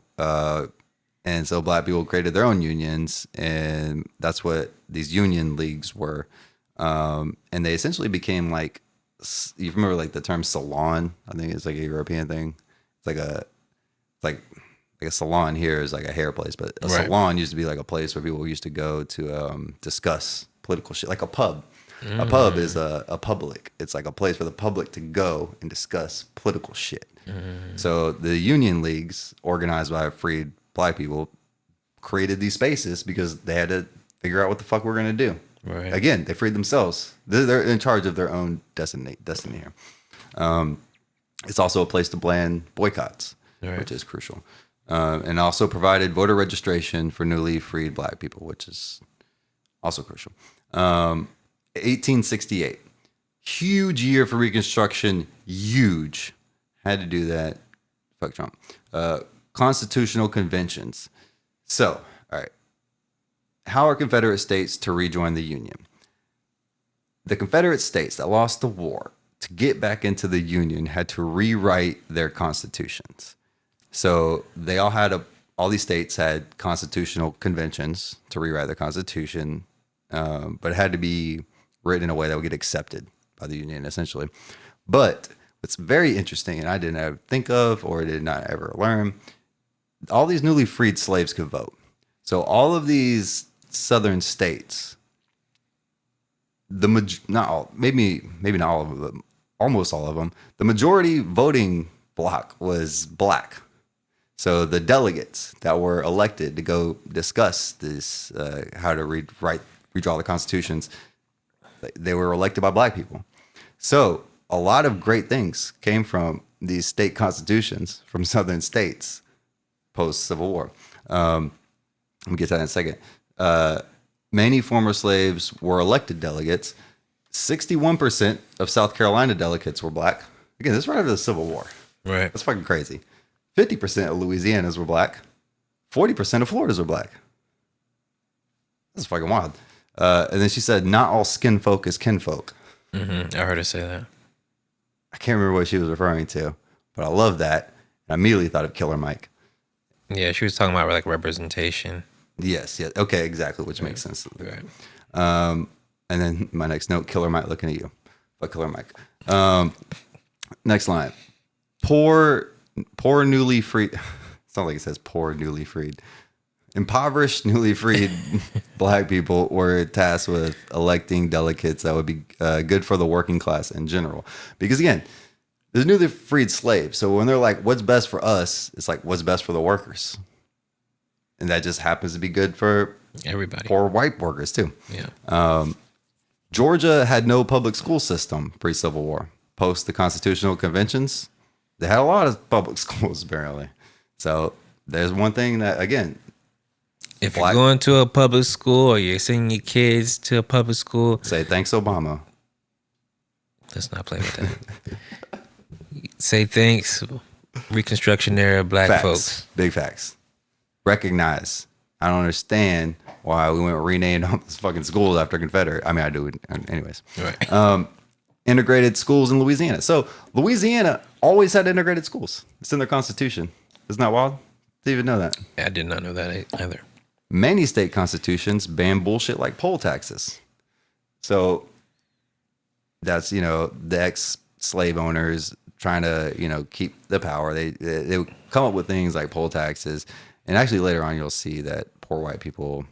And so black people created their own unions, and that's what these union leagues were. And they essentially became like, you remember like the term salon? I think it's like a European thing. It's like a salon here is like a hair place, but a salon used to be like a place where people used to go to discuss political shit, like a pub. A pub is a public. It's like a place for the public to go and discuss political shit. So the union leagues, organized by freed black people, created these spaces because they had to figure out what the fuck we're going to do. Right. Again, they freed themselves. They're in charge of their own destiny here. It's also a place to plan boycotts, which is crucial. And also provided voter registration for newly freed black people, which is also crucial. 1868, huge year for Reconstruction. Huge. Had to do that. Fuck Trump. Constitutional conventions. So, all right. How are Confederate states to rejoin the Union? The Confederate states that lost the war to get back into the Union had to rewrite their constitutions. So they all had all these states had constitutional conventions to rewrite their constitution, but it had to be written in a way that would get accepted by the Union, essentially. But what's very interesting, and I didn't ever think of or did not ever learn, all these newly freed slaves could vote. So all of these southern states, not all, maybe not all of them, but almost all of them, the majority voting block was black. So the delegates that were elected to go discuss this, how to redraw the constitutions, they were elected by black people. So a lot of great things came from these state constitutions from southern states post Civil War. We'll get to that in a second. Many former slaves were elected delegates. 61% of South Carolina delegates were black. Again, this is right after the Civil War. Right. That's fucking crazy. 50% of Louisiana's were black. 40% of Florida's were black. That's fucking wild. And then she said, not all skin folk is kinfolk. Mm-hmm. I heard her say that. I can't remember what she was referring to, but I love that. I immediately thought of Killer Mike. Yeah, she was talking about like representation. Yes. Okay, exactly, which makes sense. Right. And then my next note, Killer Mike looking at you. Fuck Killer Mike. Next line. Poor newly freed. It's not like it says poor newly freed. Impoverished, newly freed black people were tasked with electing delegates that would be good for the working class in general. Because again, there's newly freed slaves. So when they're like, what's best for us? It's like, what's best for the workers? And that just happens to be good for everybody. Poor white workers too. Yeah. Georgia had no public school system pre-Civil War. Post the Constitutional Conventions, they had a lot of public schools apparently. So there's one thing that, again, if you're going to a public school or you're sending your kids to a public school, say thanks, Obama. Let's not play with that. Say thanks, Reconstruction era black Facts. folks. Big facts. Recognize. I don't understand why we went renamed all these fucking schools after Confederate. I mean, I do. Anyways. Right. Integrated schools in Louisiana. So Louisiana always had integrated schools. It's in their constitution. Isn't that wild? Didn't even know that. I did not know that either. Many state constitutions ban bullshit like poll taxes. So that's, the ex-slave owners trying to, keep the power. They would come up with things like poll taxes. And actually later on, you'll see that poor white people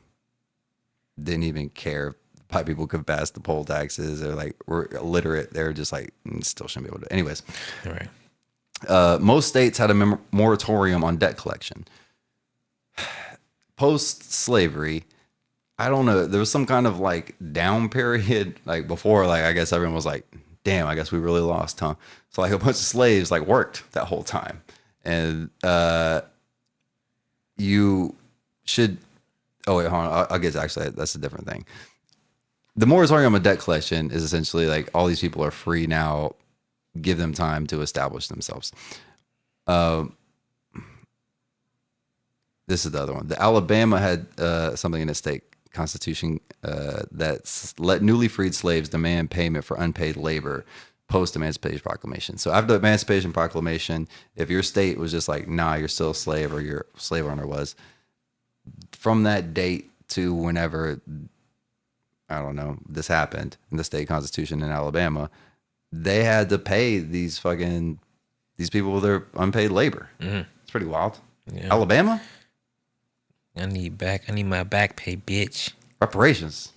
didn't even care if white people could pass the poll taxes or were illiterate. They were just like, still shouldn't be able to. Anyways. All right. Most states had a moratorium on debt collection. Post-slavery, I don't know. There was some kind of down period, before, I guess everyone was like, damn, I guess we really lost, huh? So a bunch of slaves worked that whole time. And you should, oh wait, hold on. I'll get to, actually, that's a different thing. The moratorium on debt collection is essentially all these people are free now. Give them time to establish themselves. This is the other one. The Alabama had something in its state constitution that let newly freed slaves demand payment for unpaid labor post Emancipation Proclamation. So after the Emancipation Proclamation, if your state was just nah, you're still a slave, or your slave owner was, from that date to whenever, I don't know, this happened in the state constitution in Alabama, they had to pay these people their unpaid labor. Mm-hmm. It's pretty wild. Yeah. Alabama? I need my back pay, bitch. Reparations.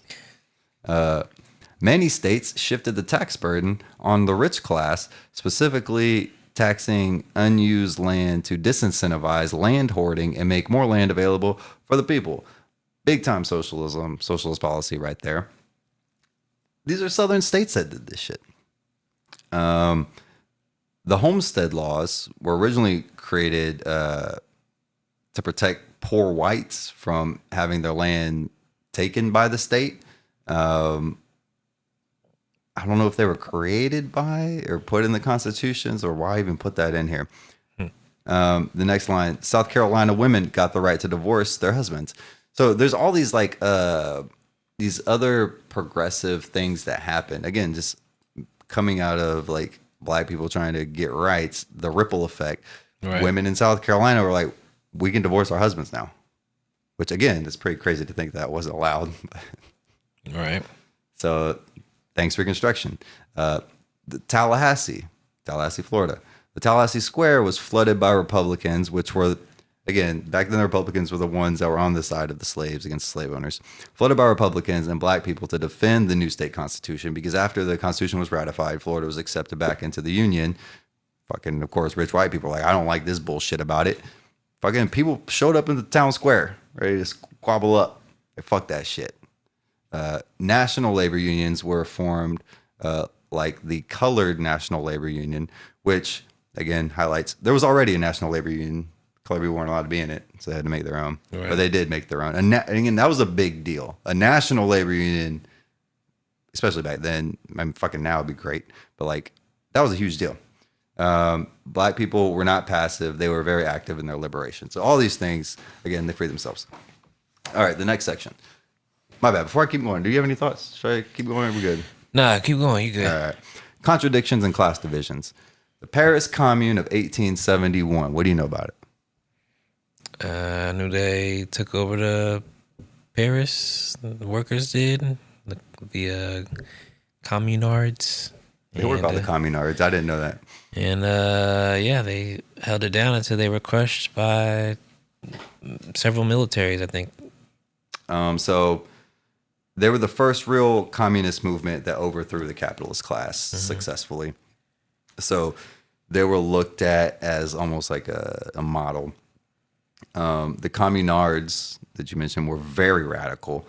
Many states shifted the tax burden on the rich class, specifically taxing unused land to disincentivize land hoarding and make more land available for the people. Big time socialist policy right there. These are southern states that did this shit. The homestead laws were originally created to protect poor whites from having their land taken by the state. I don't know if they were created by or put in the constitutions, or why even put that in here. The next line, South Carolina women got the right to divorce their husbands. So there's all these these other progressive things that happen. Again, just coming out of black people trying to get rights, the ripple effect. Right. Women in South Carolina were like, we can divorce our husbands now, which again, it's pretty crazy to think that wasn't allowed. Right. So thanks Reconstruction. The Tallahassee, Florida. The Tallahassee Square was flooded by Republicans, which were, again, back then the Republicans were the ones that were on the side of the slaves against slave owners. Flooded by Republicans and black people to defend the new state constitution, because after the constitution was ratified, Florida was accepted back into the Union. Fucking, of course, rich white people were like, I don't like this bullshit about it. Fucking people showed up in the town square ready to squabble up. Fuck that shit. National labor unions were formed, like the Colored National Labor Union, which again highlights there was already a national labor union. Colored people weren't allowed to be in it, so they had to make their own. Right. But they did make their own. And again, that was a big deal. A national labor union, especially back then. I mean, fucking now would be great, but like that was a huge deal. Black people were not passive; they were very active in their liberation. So all these things, again, they freed themselves. All right, the next section. My bad. Before I keep going, do you have any thoughts? Should I keep going? We're good. Nah, keep going. You good? All right. Contradictions and class divisions. The Paris Commune of 1871. What do you know about it? I knew they took over the Paris. The workers did. The communards. They were called the communards. I didn't know that. And yeah, they held it down until they were crushed by several militaries, I think. So they were the first real communist movement that overthrew the capitalist class successfully. So they were looked at as almost like a model. The communards that you mentioned were very radical.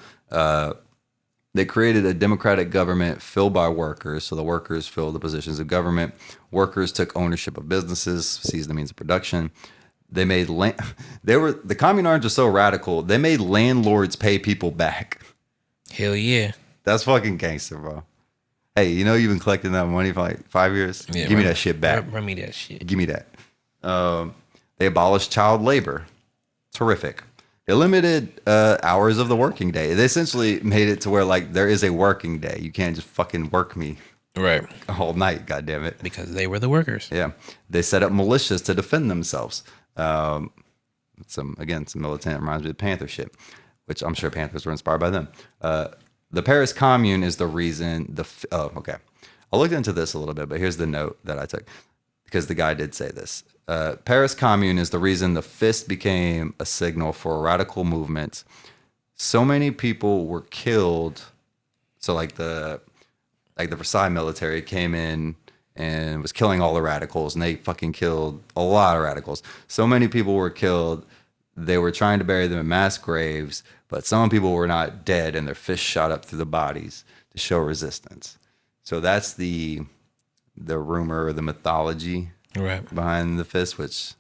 They created a democratic government filled by workers. So the workers filled the positions of government. Workers took ownership of businesses, seized the means of production. They made the communards are so radical. They made landlords pay people back. Hell yeah. That's fucking gangster, bro. Hey, you know you've been collecting that money for like 5 years? Yeah, Give me that shit back. Run me that shit. Give me that. They abolished child labor. Terrific. They limited hours of the working day. They essentially made it to where like there is a working day. You can't just fucking work me Right. all night. God damn it. Because they were the workers. Yeah. They set up militias to defend themselves. Some militant reminds me of Panther shit, which I'm sure Panthers were inspired by them. The Paris Commune is the reason okay. I looked into this a little bit, but here's the note that I took because the guy did say this. Paris Commune is the reason the fist became a signal for radical movements. So many people were killed. So like the Versailles military came in and was killing all the radicals, and they fucking killed a lot of radicals. So many people were killed. They were trying to bury them in mass graves, but some people were not dead, and their fists shot up through the bodies to show resistance. So that's the rumor or the mythology Right. behind the fist, which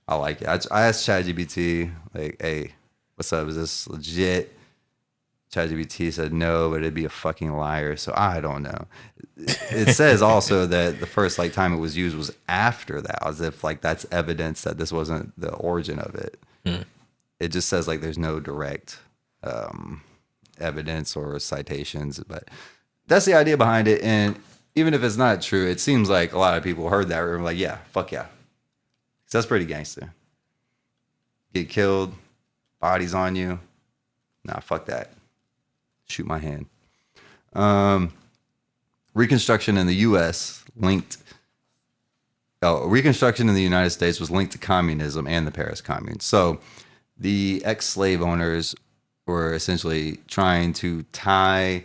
I like it. I asked ChatGPT, like, hey, what's up? Is this legit? ChatGPT said no, but it'd be a fucking liar. So I don't know. It says also that the first like time it was used was after that, as if like that's evidence that this wasn't the origin of it. It just says like there's no direct evidence or citations, but that's the idea behind it. And even if it's not true, it seems like a lot of people heard that and were like, yeah, fuck yeah. 'Cause that's pretty gangster. Get killed, bodies on you. Nah, fuck that. Shoot my hand. Reconstruction in the U.S. Reconstruction in the United States was linked to communism and the Paris Commune. So the ex-slave owners were essentially trying to tie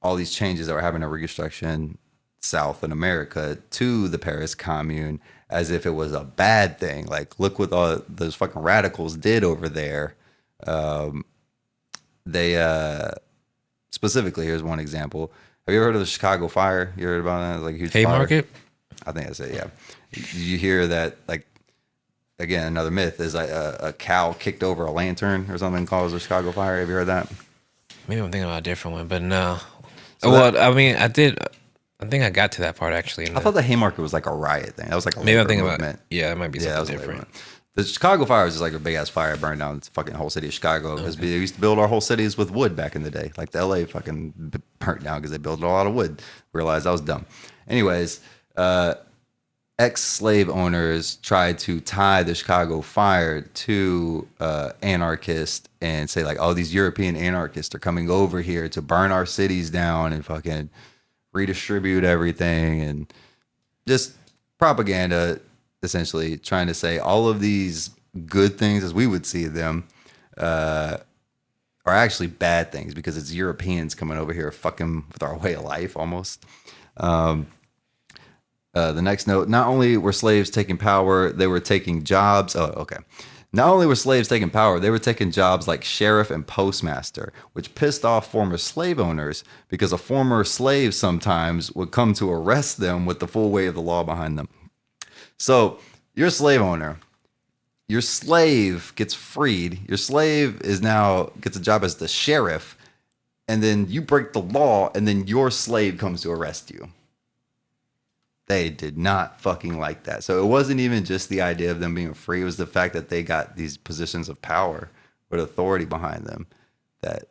all these changes that were happening in Reconstruction South in America to the Paris Commune as if it was a bad thing. Like, look what all those fucking radicals did over there. They specifically, here's one example. Have you ever heard of the Chicago Fire? You heard about that? It's like a huge Haymarket? fire. I think that's it. Yeah. You hear that, like, again, another myth is like a cow kicked over a lantern or something called the Chicago Fire. Have you heard that? Maybe I'm thinking about a different one, but no. So well, I mean, I did. I think I got to that part actually. I thought the Haymarket was like a riot thing. That was like a maybe I'm labor thinking movement. about. Yeah, it might be Yeah, that was something a labor different. movement. The Chicago Fire was just like a big ass fire that burned down the fucking whole city of Chicago. Because we used to build our whole cities with wood back in the day. Like the LA fucking burnt down because they built a lot of wood. Realized that was dumb. Anyways, ex-slave owners tried to tie the Chicago Fire to anarchists and say like, oh, these European anarchists are coming over here to burn our cities down and fucking redistribute everything, and just propaganda, essentially trying to say all of these good things as we would see them are actually bad things because it's Europeans coming over here fucking with our way of life almost. The next note, not only were slaves taking power, they were taking jobs. Oh, okay. Not only were slaves taking power, they were taking jobs like sheriff and postmaster, which pissed off former slave owners because a former slave sometimes would come to arrest them with the full weight of the law behind them. So you're a slave owner. Your slave gets freed. Your slave gets a job as the sheriff, and then you break the law, and then your slave comes to arrest you. They did not fucking like that. So it wasn't even just the idea of them being free. It was the fact that they got these positions of power with authority behind them that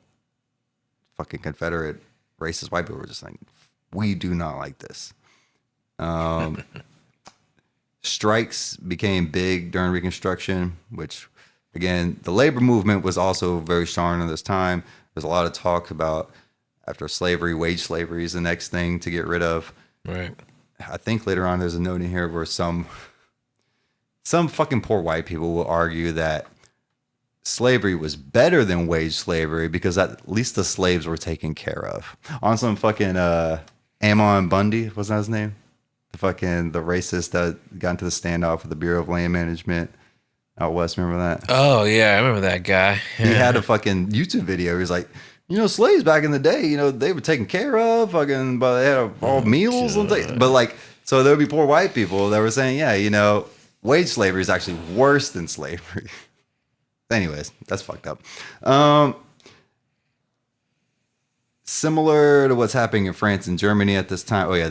fucking Confederate racist white people were just like, we do not like this. Strikes became big during Reconstruction, which, again, the labor movement was also very strong in this time. There's a lot of talk about after slavery, wage slavery is the next thing to get rid of. Right. I think later on there's a note in here where some fucking poor white people will argue that slavery was better than wage slavery because at least the slaves were taken care of. On some fucking Ammon Bundy, what's that his name? The racist that got into the standoff with the Bureau of Land Management out west. Remember that? Oh yeah, I remember that guy. He had a fucking YouTube video. He was like, slaves back in the day, they were taken care of, fucking, but they had all meals and things. But like, so there would be poor white people that were saying, yeah, wage slavery is actually worse than slavery. Anyways, that's fucked up. Similar to what's happening in France and Germany at this time. Oh yeah,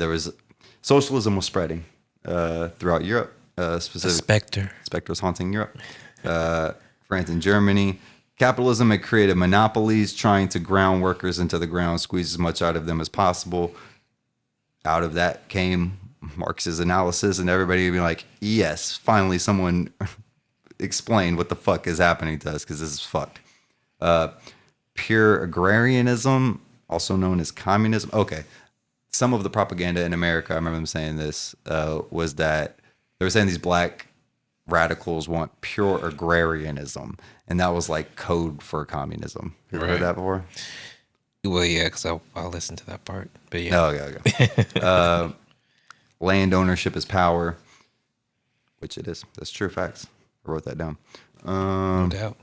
socialism was spreading throughout Europe. Spectre was haunting Europe. France and Germany. Capitalism had created monopolies, trying to ground workers into the ground, squeeze as much out of them as possible. Out of that came Marx's analysis, and everybody would be like, yes, finally someone explain what the fuck is happening to us, because this is fucked. Pure agrarianism, also known as communism. Okay. Some of the propaganda in America, I remember them saying this, was that they were saying these black radicals want pure agrarianism, and that was like code for communism. You ever heard that before? Well, yeah, because I'll listen to that part. But yeah. Oh, okay. Land ownership is power, which it is. That's true facts. I wrote that down. No doubt.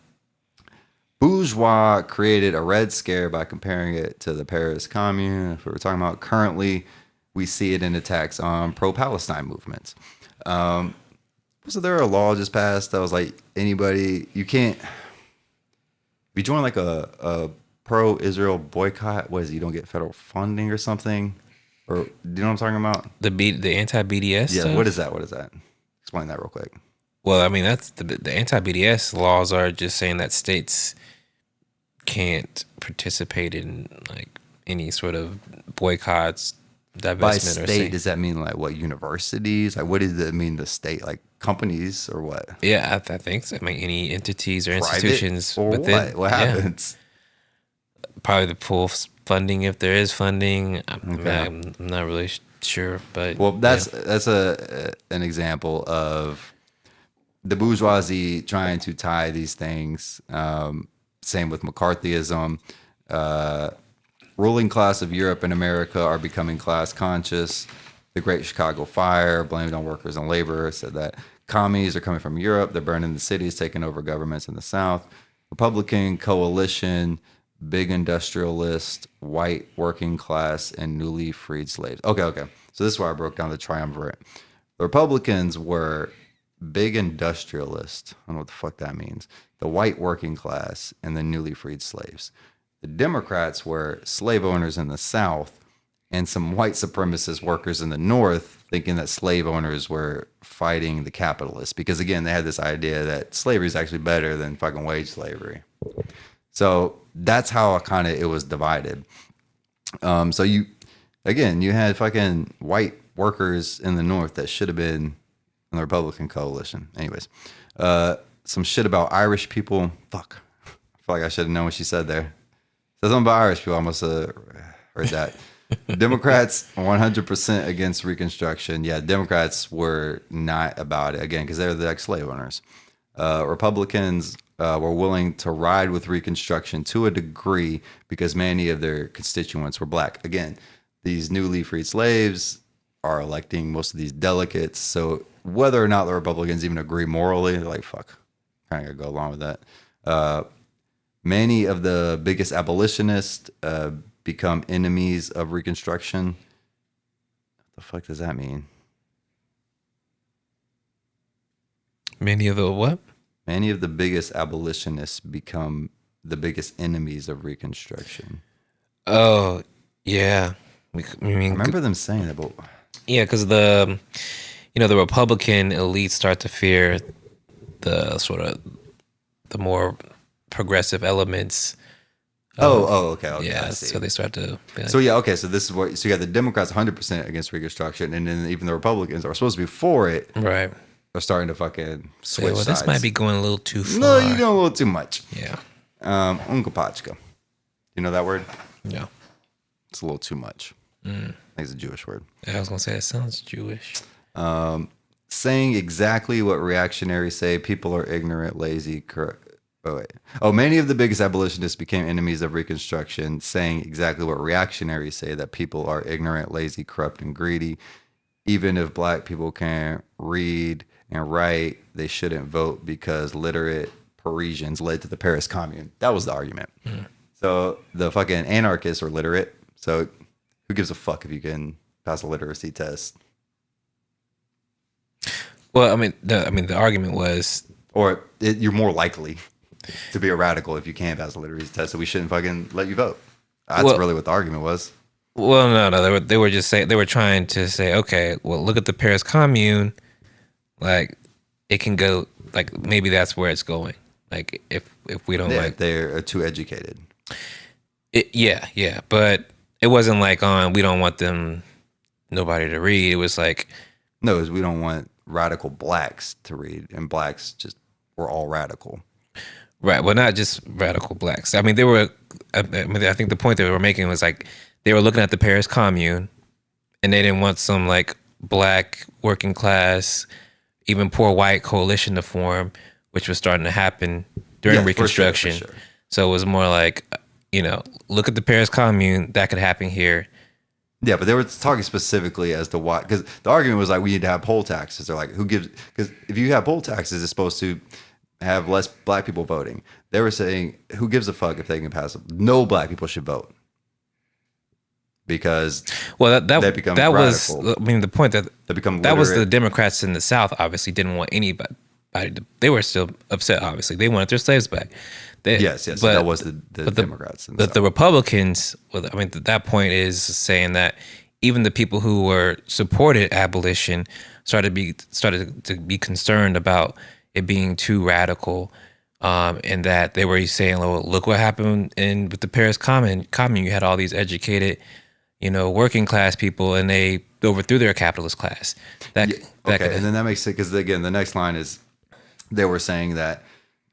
Bourgeois created a Red Scare by comparing it to the Paris Commune. If we were talking about currently, we see it in attacks on pro-Palestine movements. Was there a law just passed that was like you can't, if you join like a pro-Israel boycott, what is it, you don't get federal funding or something? Or do you know what I'm talking about? The anti-BDS Yeah, stuff? what is that? Explain that real quick. Well, I mean, that's the anti-BDS laws are just saying that states can't participate in like any sort of boycotts, divestment. By state, does that mean like what, universities? Like what does it mean, the state? Like companies or what? Yeah, I think so. I mean, any entities or Private institutions or within. What happens? Probably the pool funding, if there is funding. I'm not really sure, but that's an example of the bourgeoisie trying to tie these things. Same with McCarthyism. Ruling class of Europe and America are becoming class conscious. The Great Chicago Fire, blamed on workers and labor, said that commies are coming from Europe. They're burning the cities, taking over governments in the South. Republican coalition, big industrialist, white working class, and newly freed slaves. Okay. So this is why I broke down the triumvirate. The Republicans were big industrialist. I don't know what the fuck that means. The white working class and the newly freed slaves. The Democrats were slave owners in the South and some white supremacist workers in the North, thinking that slave owners were fighting the capitalists. Because again, they had this idea that slavery is actually better than fucking wage slavery. So that's how it was divided. So you had fucking white workers in the North that should have been in the Republican coalition. Anyways, some shit about Irish people. Fuck. I feel like I should have known what she said there. Said something about Irish people. I must have heard that. Democrats 100% against Reconstruction. Yeah, Democrats were not about it, again, because they're the ex-slave owners. Republicans were willing to ride with Reconstruction to a degree because many of their constituents were black. Again, these newly freed slaves are electing most of these delegates. So whether or not the Republicans even agree morally, they're like, fuck, kind of go along with that. Many of the biggest abolitionists become enemies of Reconstruction. What the fuck does that mean? Many of the what? Many of the biggest abolitionists become the biggest enemies of Reconstruction. Oh, yeah. I I mean, remember them saying that, but yeah, because the Republican elite start to fear the sort of the more progressive elements. okay, Yeah, I see. so they start to be like, So yeah, okay. So this is what. So you got the Democrats 100% against Reconstruction, and then even the Republicans are supposed to be for it. right. Are starting to fucking Say, switch well, sides. this might be going a little too far. No, you're doing a little too much. Yeah. Unkapachka. You know that word? Yeah. It's a little too much. I think it's a Jewish word. I was gonna say that sounds Jewish. Saying exactly what reactionaries say. People are ignorant, lazy. Many of the biggest abolitionists became enemies of Reconstruction, saying exactly what reactionaries say, that people are ignorant, lazy, corrupt, and greedy. Even if black people can't read and write, they shouldn't vote because literate Parisians led to the Paris Commune. That was the argument. So the fucking anarchists are literate. So who gives a fuck if you can pass a literacy test? Well, the argument was, Or you're more likely to be a radical if you can't pass a literacy test. So we shouldn't fucking let you vote. That's Well- really what the argument was. well, no, they were just saying, they were trying to say, okay, well, look at the Paris Commune, like it can go, like maybe that's where it's going. Like if we don't Yeah, like they're too educated. it, yeah, but it wasn't like we don't want nobody to read. It was like, No, we don't want radical blacks to read, and blacks we're all radical. right, well, not just radical blacks. I mean, I think the point they were making was like they were looking at the Paris Commune, and they didn't want some like black working class, even poor white coalition to form, which was starting to happen during Yeah, for Reconstruction. sure. So it was more like, look at the Paris Commune, that could happen here. Yeah, but they were talking specifically as to why, because the argument was like we need to have poll taxes. They're like, who gives? Because if you have poll taxes, it's supposed to have less black people voting. They were saying, who gives a fuck if they can pass it? No black people should vote because Well, They become that was, radical. I mean, the point that they become that was the literate. Democrats in the South obviously didn't want anybody. They were still upset. Obviously, they wanted their slaves back. Yes, that was the but Democrats. in the But South. the Republicans, well, I mean, that point is saying that even the people who were supported abolition started to be concerned about it being too radical, and that they were saying, "Well, look what happened with the Paris Commune. You had all these educated, working class people, and they overthrew their capitalist class." Okay, and then that makes it, because again, the next line is they were saying that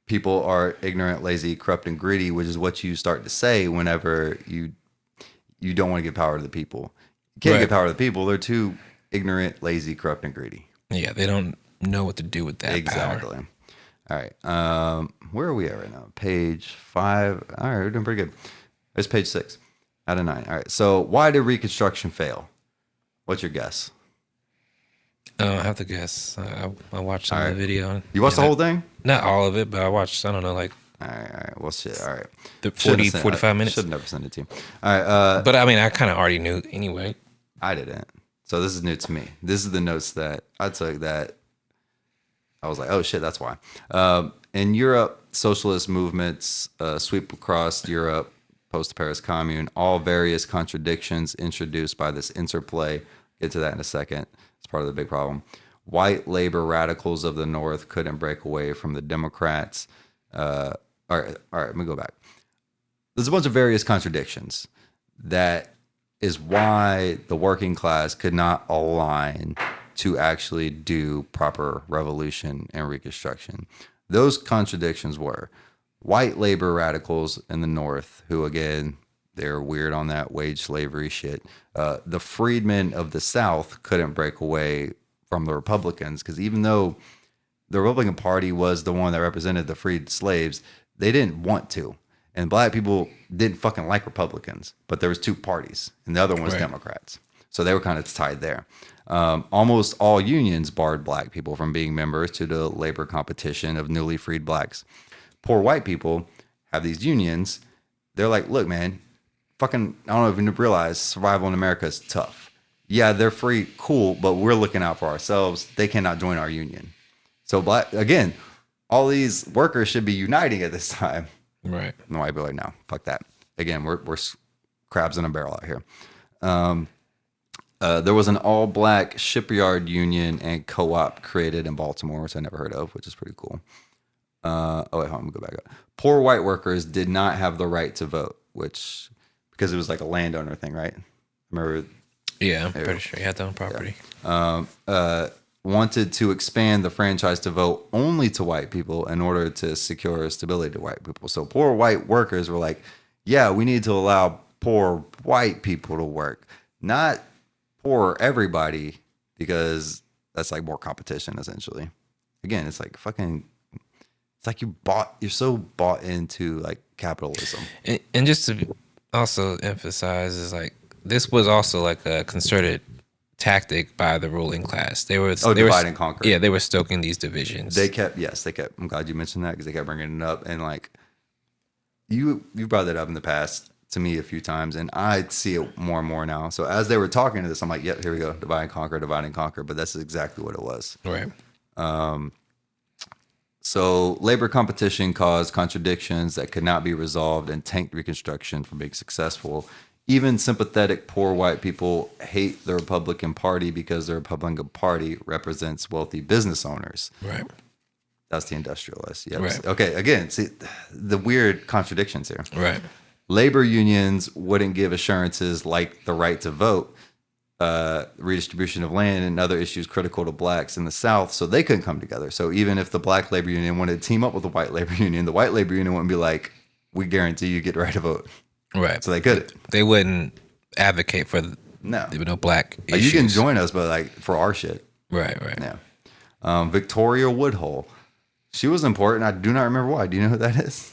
people are ignorant, lazy, corrupt, and greedy, which is what you start to say whenever you don't want to give power to the people. You can't Right. give power to the people. They're too ignorant, lazy, corrupt, and greedy. Yeah, they don't know what to do with that power. Exactly. All right. Where are we at right now? Page 5. All right, we're doing pretty good. It's page 6 out of 9. All right. So why did Reconstruction fail? What's your guess? I have to guess. I watched some of the video. You watched the whole thing? Not all of it, but I watched, I don't know, like All right. Well, shit. All right. the Shouldn't 40, have sent- 45 minutes. Should have never sent it to you. All right. But I mean, I kind of already knew anyway. I didn't. So this is new to me. This is the notes that I took that I was like, oh shit, that's why. In Europe, socialist movements sweep across Europe post the Paris Commune, all various contradictions introduced by this interplay. Get to that in a second. It's part of the big problem. White labor radicals of the North couldn't break away from the Democrats. All right, let me go back. There's a bunch of various contradictions. That is why the working class could not align to actually do proper revolution and reconstruction. Those contradictions were white labor radicals in the North, who again, they're weird on that wage slavery shit. The freedmen of the South couldn't break away from the Republicans, because even though the Republican Party was the one that represented the freed slaves, they didn't want to. And black people didn't fucking like Republicans, but there was two parties, and the other one was Right. Democrats. So they were kind of tied there. Almost all unions barred black people from being members to the labor competition of newly freed blacks. Poor white people have these unions. They're like, look, man, fucking, I don't know if you realize survival in America is tough. Yeah, they're free, cool, but we're looking out for ourselves. They cannot join our union. So, black, again, all these workers should be uniting at this time. Right. And the white people are like, no, fuck that. Again, we're crabs in a barrel out here. There was an all-black shipyard union and co-op created in Baltimore, which I never heard of, which is pretty cool. Hold on, let me go back up. Poor white workers did not have the right to vote, which, because it was like a landowner thing, right? Remember? Yeah, I'm pretty sure you had their own property. Wanted to expand the franchise to vote only to white people in order to secure stability to white people. So poor white workers were like, yeah, we need to allow poor white people to work, not poor everybody, because that's like more competition essentially. Again, it's like fucking, it's like you're so bought into like capitalism. And just to also emphasize is like, this was also like a concerted tactic by the ruling class. They were divide and conquer. Yeah, they were stoking these divisions. They kept. I'm glad you mentioned that because they kept bringing it up, and like you brought that up in the past to me a few times, and I see it more and more now. So as they were talking to this, I'm like, yep, here we go, divide and conquer. But that's exactly what it was. Right. So labor competition caused contradictions that could not be resolved and tanked Reconstruction from being successful. Even sympathetic poor white people hate the Republican Party because the Republican Party represents wealthy business owners. Right. That's the industrialists. Yes. Right. Okay. Again, see the weird contradictions here. Right. Labor unions wouldn't give assurances like the right to vote, redistribution of land, and other issues critical to blacks in the South, so they couldn't come together. So even if the black labor union wanted to team up with the white labor union, the white labor union wouldn't be like, we guarantee you get the right to vote. Right. So they couldn't. They wouldn't advocate for No. there were no black Like, issues. you can join us, but like for our shit. Right. Yeah. Victoria Woodhull. She was important. I do not remember why. Do you know who that is?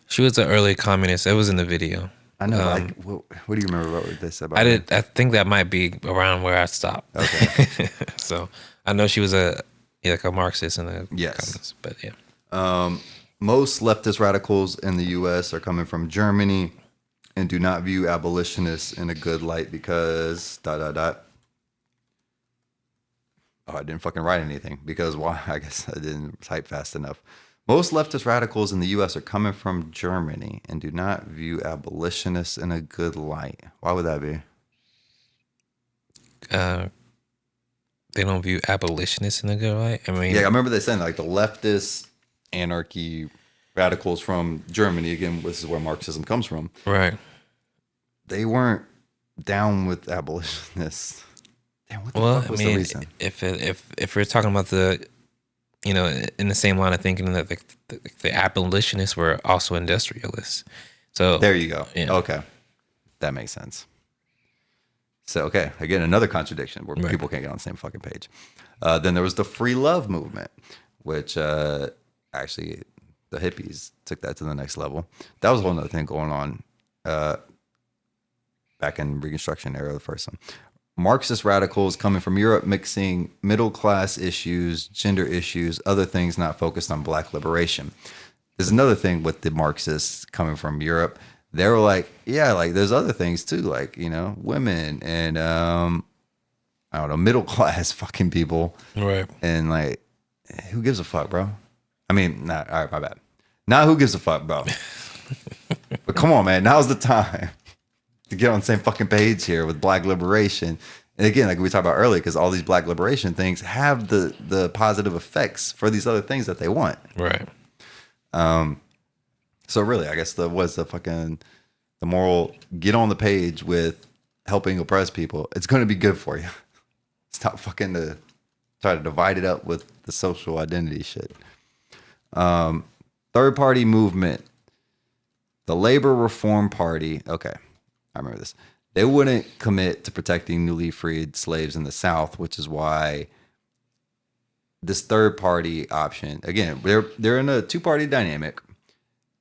She was an early communist. It was in the video. I know. Like, what do you remember what they said about I her? did. I think that might be around where I stopped. Okay. So I know she was like a Marxist and a Yes. communist. But yeah. Most leftist radicals in the U.S. are coming from Germany and do not view abolitionists in a good light because ... Oh, I didn't fucking write anything because why? I guess I didn't type fast enough. Most leftist radicals in the U.S. are coming from Germany and do not view abolitionists in a good light. Why would that be? They don't view abolitionists in a good light. I mean, Yeah, I remember they saying like the leftist anarchy radicals from Germany, again, this is where Marxism comes from. right. They weren't down with abolitionists. Damn, what the Well, fuck I was the mean, reason? if we're talking about the, in the same line of thinking that the abolitionists were also industrialists. So There you go. Yeah. Okay. That makes sense. So, okay. Again, another contradiction where Right. people can't get on the same fucking page. Then there was the free love movement, which actually the hippies took that to the next level. That was a whole other thing going on back in Reconstruction era, the first one. Marxist radicals coming from Europe mixing middle class issues, gender issues, other things not focused on black liberation. There's another thing with the Marxists coming from Europe. They were like, yeah, like there's other things too, like, women and I don't know, middle class fucking people. right. And like, who gives a fuck, bro? I mean, all right, my bad. Now who gives a fuck, bro? But come on, man, now's the time to get on the same fucking page here with black liberation. And again, like we talked about earlier, because all these black liberation things have the positive effects for these other things that they want. Right. So really, I guess the moral, get on the page with helping oppressed people. It's going to be good for you. Stop fucking to try to divide it up with the social identity shit. Third party movement, the Labor Reform Party. Okay, I remember this. They wouldn't commit to protecting newly freed slaves in the South, which is why this third party option, again, they're in a two-party dynamic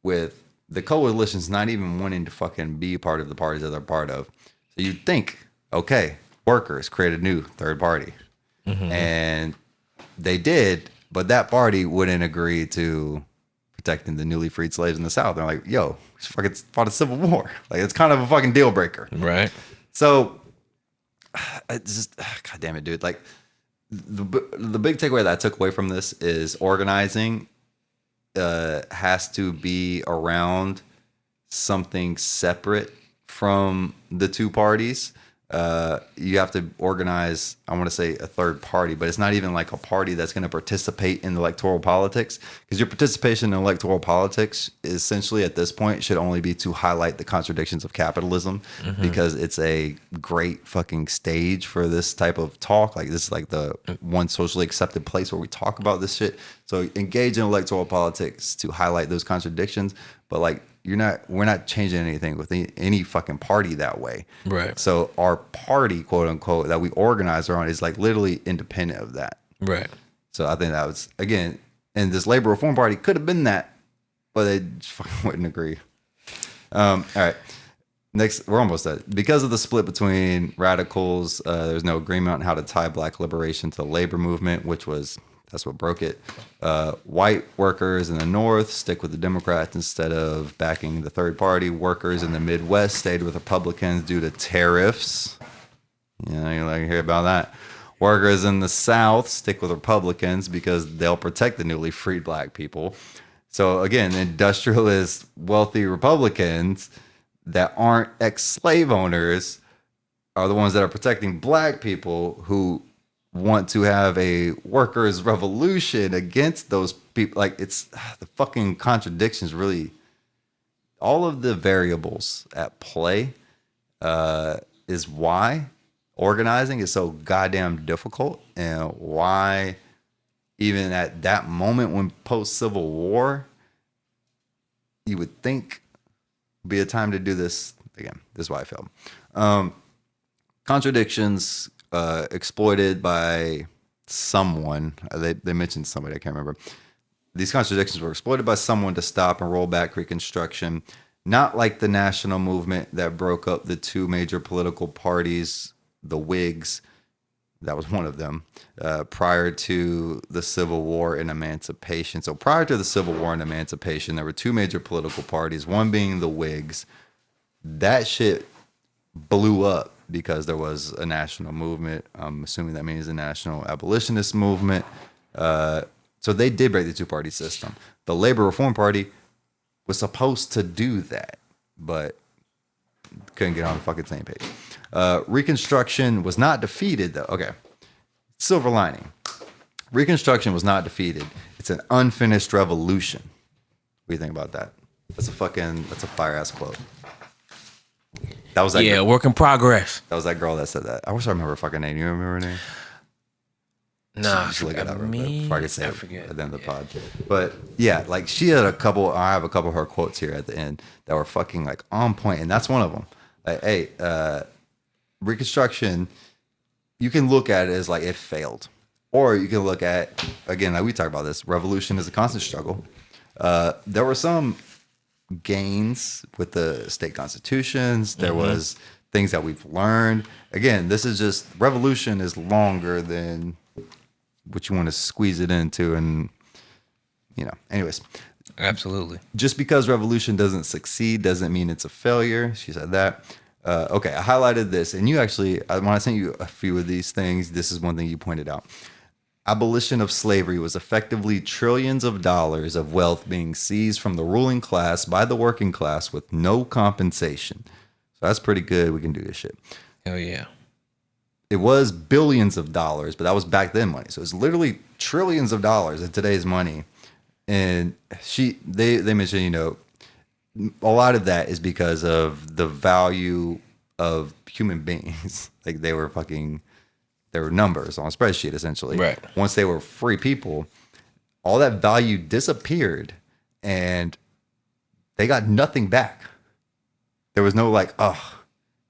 with the coalition's not even wanting to fucking be part of the parties that they're part of. So you'd think, okay, workers create a new third party. And they did, but that party wouldn't agree to protecting the newly freed slaves in the South. They're like, yo, we fucking fought a civil war. Like, it's kind of a fucking deal breaker. Right. So, it's just, God damn it, dude. Like, the big takeaway that I took away from this is organizing has to be around something separate from the two parties. You have to organize, I want to say a third party, but it's not even like a party that's going to participate in electoral politics, because your participation in electoral politics essentially at this point should only be to highlight the contradictions of capitalism, because it's a great fucking stage for this type of talk. Like, this is like the one socially accepted place where we talk about this shit. So engage in electoral politics to highlight those contradictions, but like, we're not changing anything with any fucking party that way. Right. So our party, quote unquote, that we organize around is like literally independent of that. Right. So I think that was, again, and this labor reform party could have been that, but they just fucking wouldn't agree. All right. Next, we're almost done. Because of the split between radicals, there's no agreement on how to tie black liberation to the labor movement, that's what broke it. White workers in the North stick with the Democrats instead of backing the third party. Workers in the Midwest stayed with Republicans due to tariffs. You like to hear about that. Workers in the South stick with Republicans because they'll protect the newly freed black people. So again, industrialist, wealthy Republicans that aren't ex-slave owners are the ones that are protecting black people who want to have a workers' revolution against those people. Like, it's the fucking contradictions, really. All of the variables at play is why organizing is so goddamn difficult, and why even at that moment when post-Civil War, you would think would be a time to do this again. This is why I failed. Contradictions exploited by someone. They mentioned somebody, I can't remember. These contradictions were exploited by someone to stop and roll back Reconstruction, not like the national movement that broke up the two major political parties, the Whigs, that was one of them, prior to the Civil War and Emancipation. So prior to the Civil War and Emancipation, there were two major political parties, one being the Whigs. That shit blew up because there was a national movement. I'm assuming that means the National Abolitionist Movement. So they did break the two-party system. The Labor Reform Party was supposed to do that, but couldn't get on the fucking same page. Reconstruction was not defeated, though. Okay. Silver lining. Reconstruction was not defeated. It's an unfinished revolution. What do you think about that? That's a fire-ass quote. That was that girl. Work in progress. That was that girl that said that. I wish I remember her fucking name. You remember her name? No, Just look it up real quick before I can say I it forget. at the end of the pod. But yeah, like she had I have a couple of her quotes here at the end that were fucking like on point, and that's one of them. Like, hey, Reconstruction, you can look at it as like it failed, or you can look at, again, like we talk about this, revolution is a constant struggle. There were some gains with the state constitutions. There was things that we've learned. Again, this is just, revolution is longer than what you want to squeeze it into, and anyways, Absolutely. just because revolution doesn't succeed doesn't mean it's a failure. She said that. Okay, I highlighted this, and you actually, when I sent you a few of these things, this is one thing you pointed out. Abolition of slavery was effectively trillions of dollars of wealth being seized from the ruling class by the working class with no compensation. So that's pretty good. We can do this shit. Hell yeah. It was billions of dollars, but that was back then money. So it's literally trillions of dollars in today's money. And they mentioned, a lot of that is because of the value of human beings. Like they were numbers on a spreadsheet, essentially. Right. Once they were free people, all that value disappeared and they got nothing back. There was no like, oh,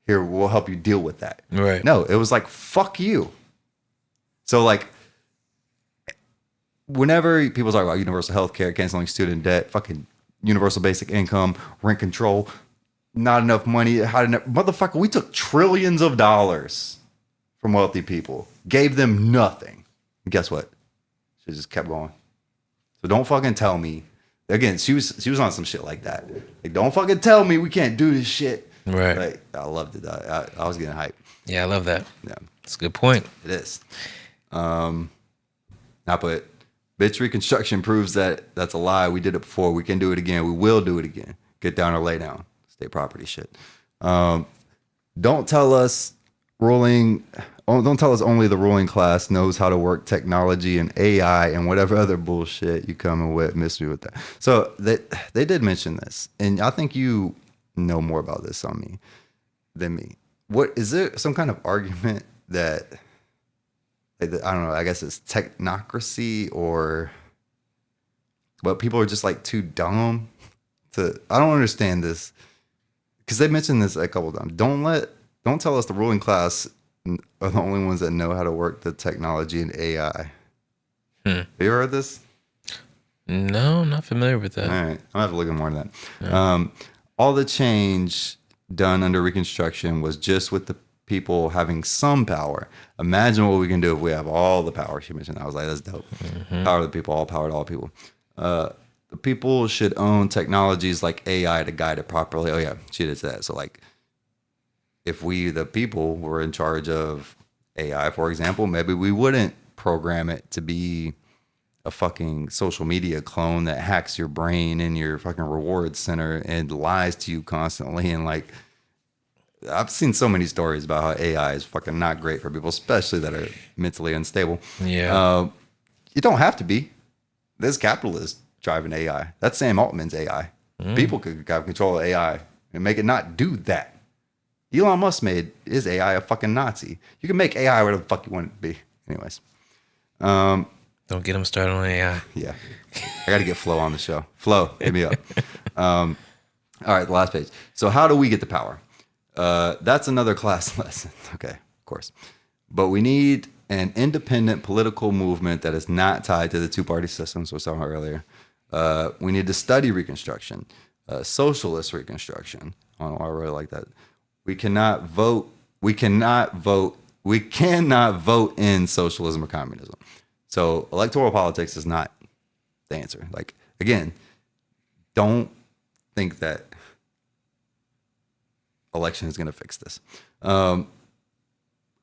here, we'll help you deal with that. Right. No, it was like, fuck you. So like, whenever people talk about universal health care, canceling student debt, fucking universal basic income, rent control, not enough money, motherfucker, we took trillions of dollars from wealthy people, gave them nothing. And guess what? She just kept going. So don't fucking tell me. Again, she was on some shit like that. Like, don't fucking tell me we can't do this shit. Right. Like, I loved it. I was getting hyped. Yeah, I love that. Yeah, That's a good point. it is. I put, bitch, Reconstruction proves that that's a lie. We did it before. We can do it again. We will do it again. Get down or lay down. State property shit. Don't tell us only the ruling class knows how to work technology and AI and whatever other bullshit you coming with. Miss me with that. So they did mention this, and I think you know more about this than me. What is there some kind of argument that I don't know, I guess it's technocracy, or but people are just like too dumb to, I don't understand this, because they mentioned this a couple of times. Don't tell us the ruling class are the only ones that know how to work the technology and AI. Have you ever heard this? No, I'm not familiar with that. All right, I'll have to look at more of that. Yeah. All the change done under Reconstruction was just with the people having some power. Imagine what we can do if we have all the power. She mentioned that. I was like, that's dope. Power to the people, all power to all people. The people should own technologies like AI to guide it properly. Oh yeah, she did that. So like, if we, the people, were in charge of AI, for example, maybe we wouldn't program it to be a fucking social media clone that hacks your brain and your fucking reward center and lies to you constantly. And like, I've seen so many stories about how AI is fucking not great for people, especially that are mentally unstable. Yeah. You don't have to be. There's capitalists driving AI. That's Sam Altman's AI. People could have control of AI and make it not do that. Elon Musk made his AI a fucking Nazi. You can make AI whatever the fuck you want it to be. Anyways. Don't get them started on AI. Yeah. I got to get Flo on the show. Flo, hit me up. All right, the last page. So how do we get the power? That's another class lesson. Okay, of course. But we need an independent political movement that is not tied to the two-party system, so I was talking about earlier. We need to study Reconstruction, socialist Reconstruction. I don't know why I really like that. We cannot vote in socialism or communism. So electoral politics is not the answer. Like, again, don't think that election is going to fix this.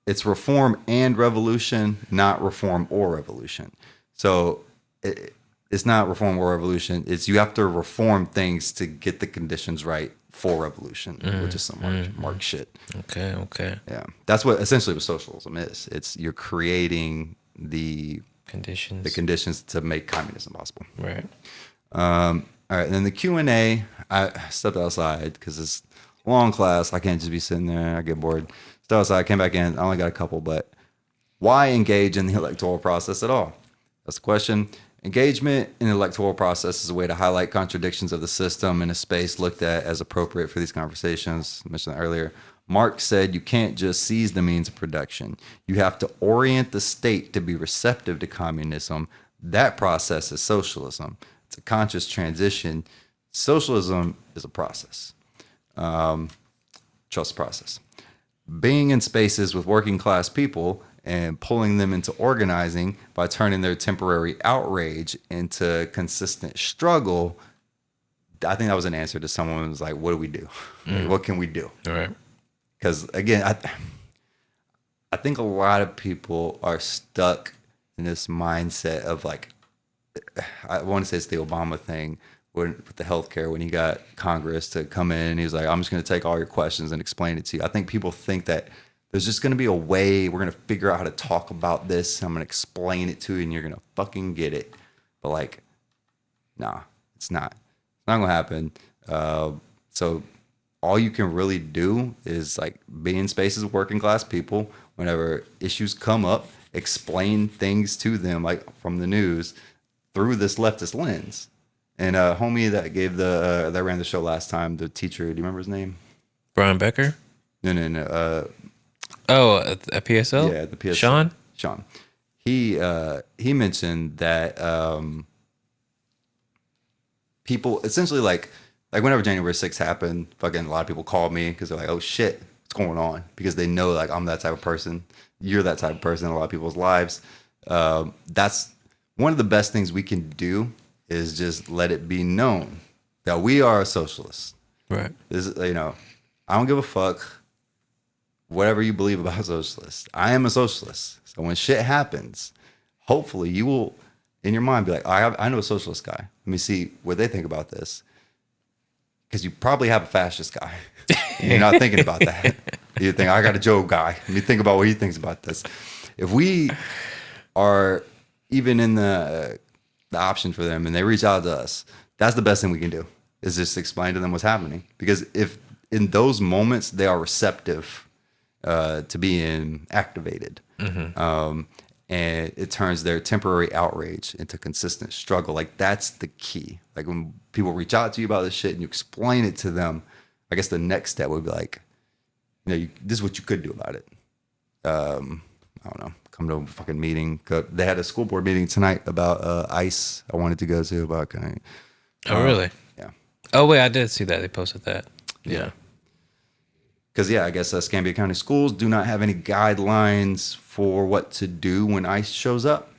It's reform and revolution, not reform or revolution. So it's not reform or revolution. It's you have to reform things to get the conditions right for revolution, which is some Marx shit. Okay. Yeah, that's what essentially what socialism is. It's you're creating the conditions to make communism possible. Right. All right, and then the Q&A, I stepped outside because it's a long class. I can't just be sitting there. I get bored. Stepped outside, came back in. I only got a couple, but why engage in the electoral process at all? That's the question. Engagement in the electoral process is a way to highlight contradictions of the system in a space looked at as appropriate for these conversations. I mentioned that earlier. Marx said you can't just seize the means of production. You have to orient the state to be receptive to communism. That process is socialism. It's a conscious transition. Socialism is a process. Trust the process. Being in spaces with working class people and pulling them into organizing by turning their temporary outrage into consistent struggle. I think that was an answer to someone who was like, what do we do? Like, what can we do? All right. Because again, I think a lot of people are stuck in this mindset of like, I want to say it's the Obama thing with the healthcare, when he got Congress to come in and he was like, I'm just going to take all your questions and explain it to you. I think people think that there's just going to be a way we're going to figure out how to talk about this. I'm going to explain it to you and you're going to fucking get it. But like, nah, it's not. It's not going to happen. So all you can really do is like be in spaces with working class people. Whenever issues come up, explain things to them, like from the news, through this leftist lens. And homie that gave that ran the show last time, the teacher, do you remember his name? Brian Becker? No. At PSL? Yeah, at the PSL. Sean. He mentioned that people essentially like whenever January 6th happened, fucking a lot of people called me because they're like, oh shit, what's going on? Because they know like I'm that type of person. you're that type of person in a lot of people's lives. That's one of the best things we can do is just let it be known that we are a socialist. Right. I don't give a fuck whatever you believe about socialists. I am a socialist. So when shit happens, hopefully you will, in your mind, be like, I know a socialist guy. Let me see what they think about this. Because you probably have a fascist guy. You're not thinking about that. You think, I got a Joe guy. Let me think about what he thinks about this. If we are even in the option for them and they reach out to us, that's the best thing we can do, is just explain to them what's happening. Because if in those moments they are receptive to being activated, and it turns their temporary outrage into consistent struggle. Like, that's the key. Like, when people reach out to you about this shit and you explain it to them, I guess the next step would be like, this is what you could do about it. I don't know, come to a fucking meeting. They had a school board meeting tonight about ICE. I wanted to go to about kind of. Oh, really? Yeah. Oh, wait, I did see that. They posted that. Yeah. Because, I guess Escambia County schools do not have any guidelines for what to do when ICE shows up,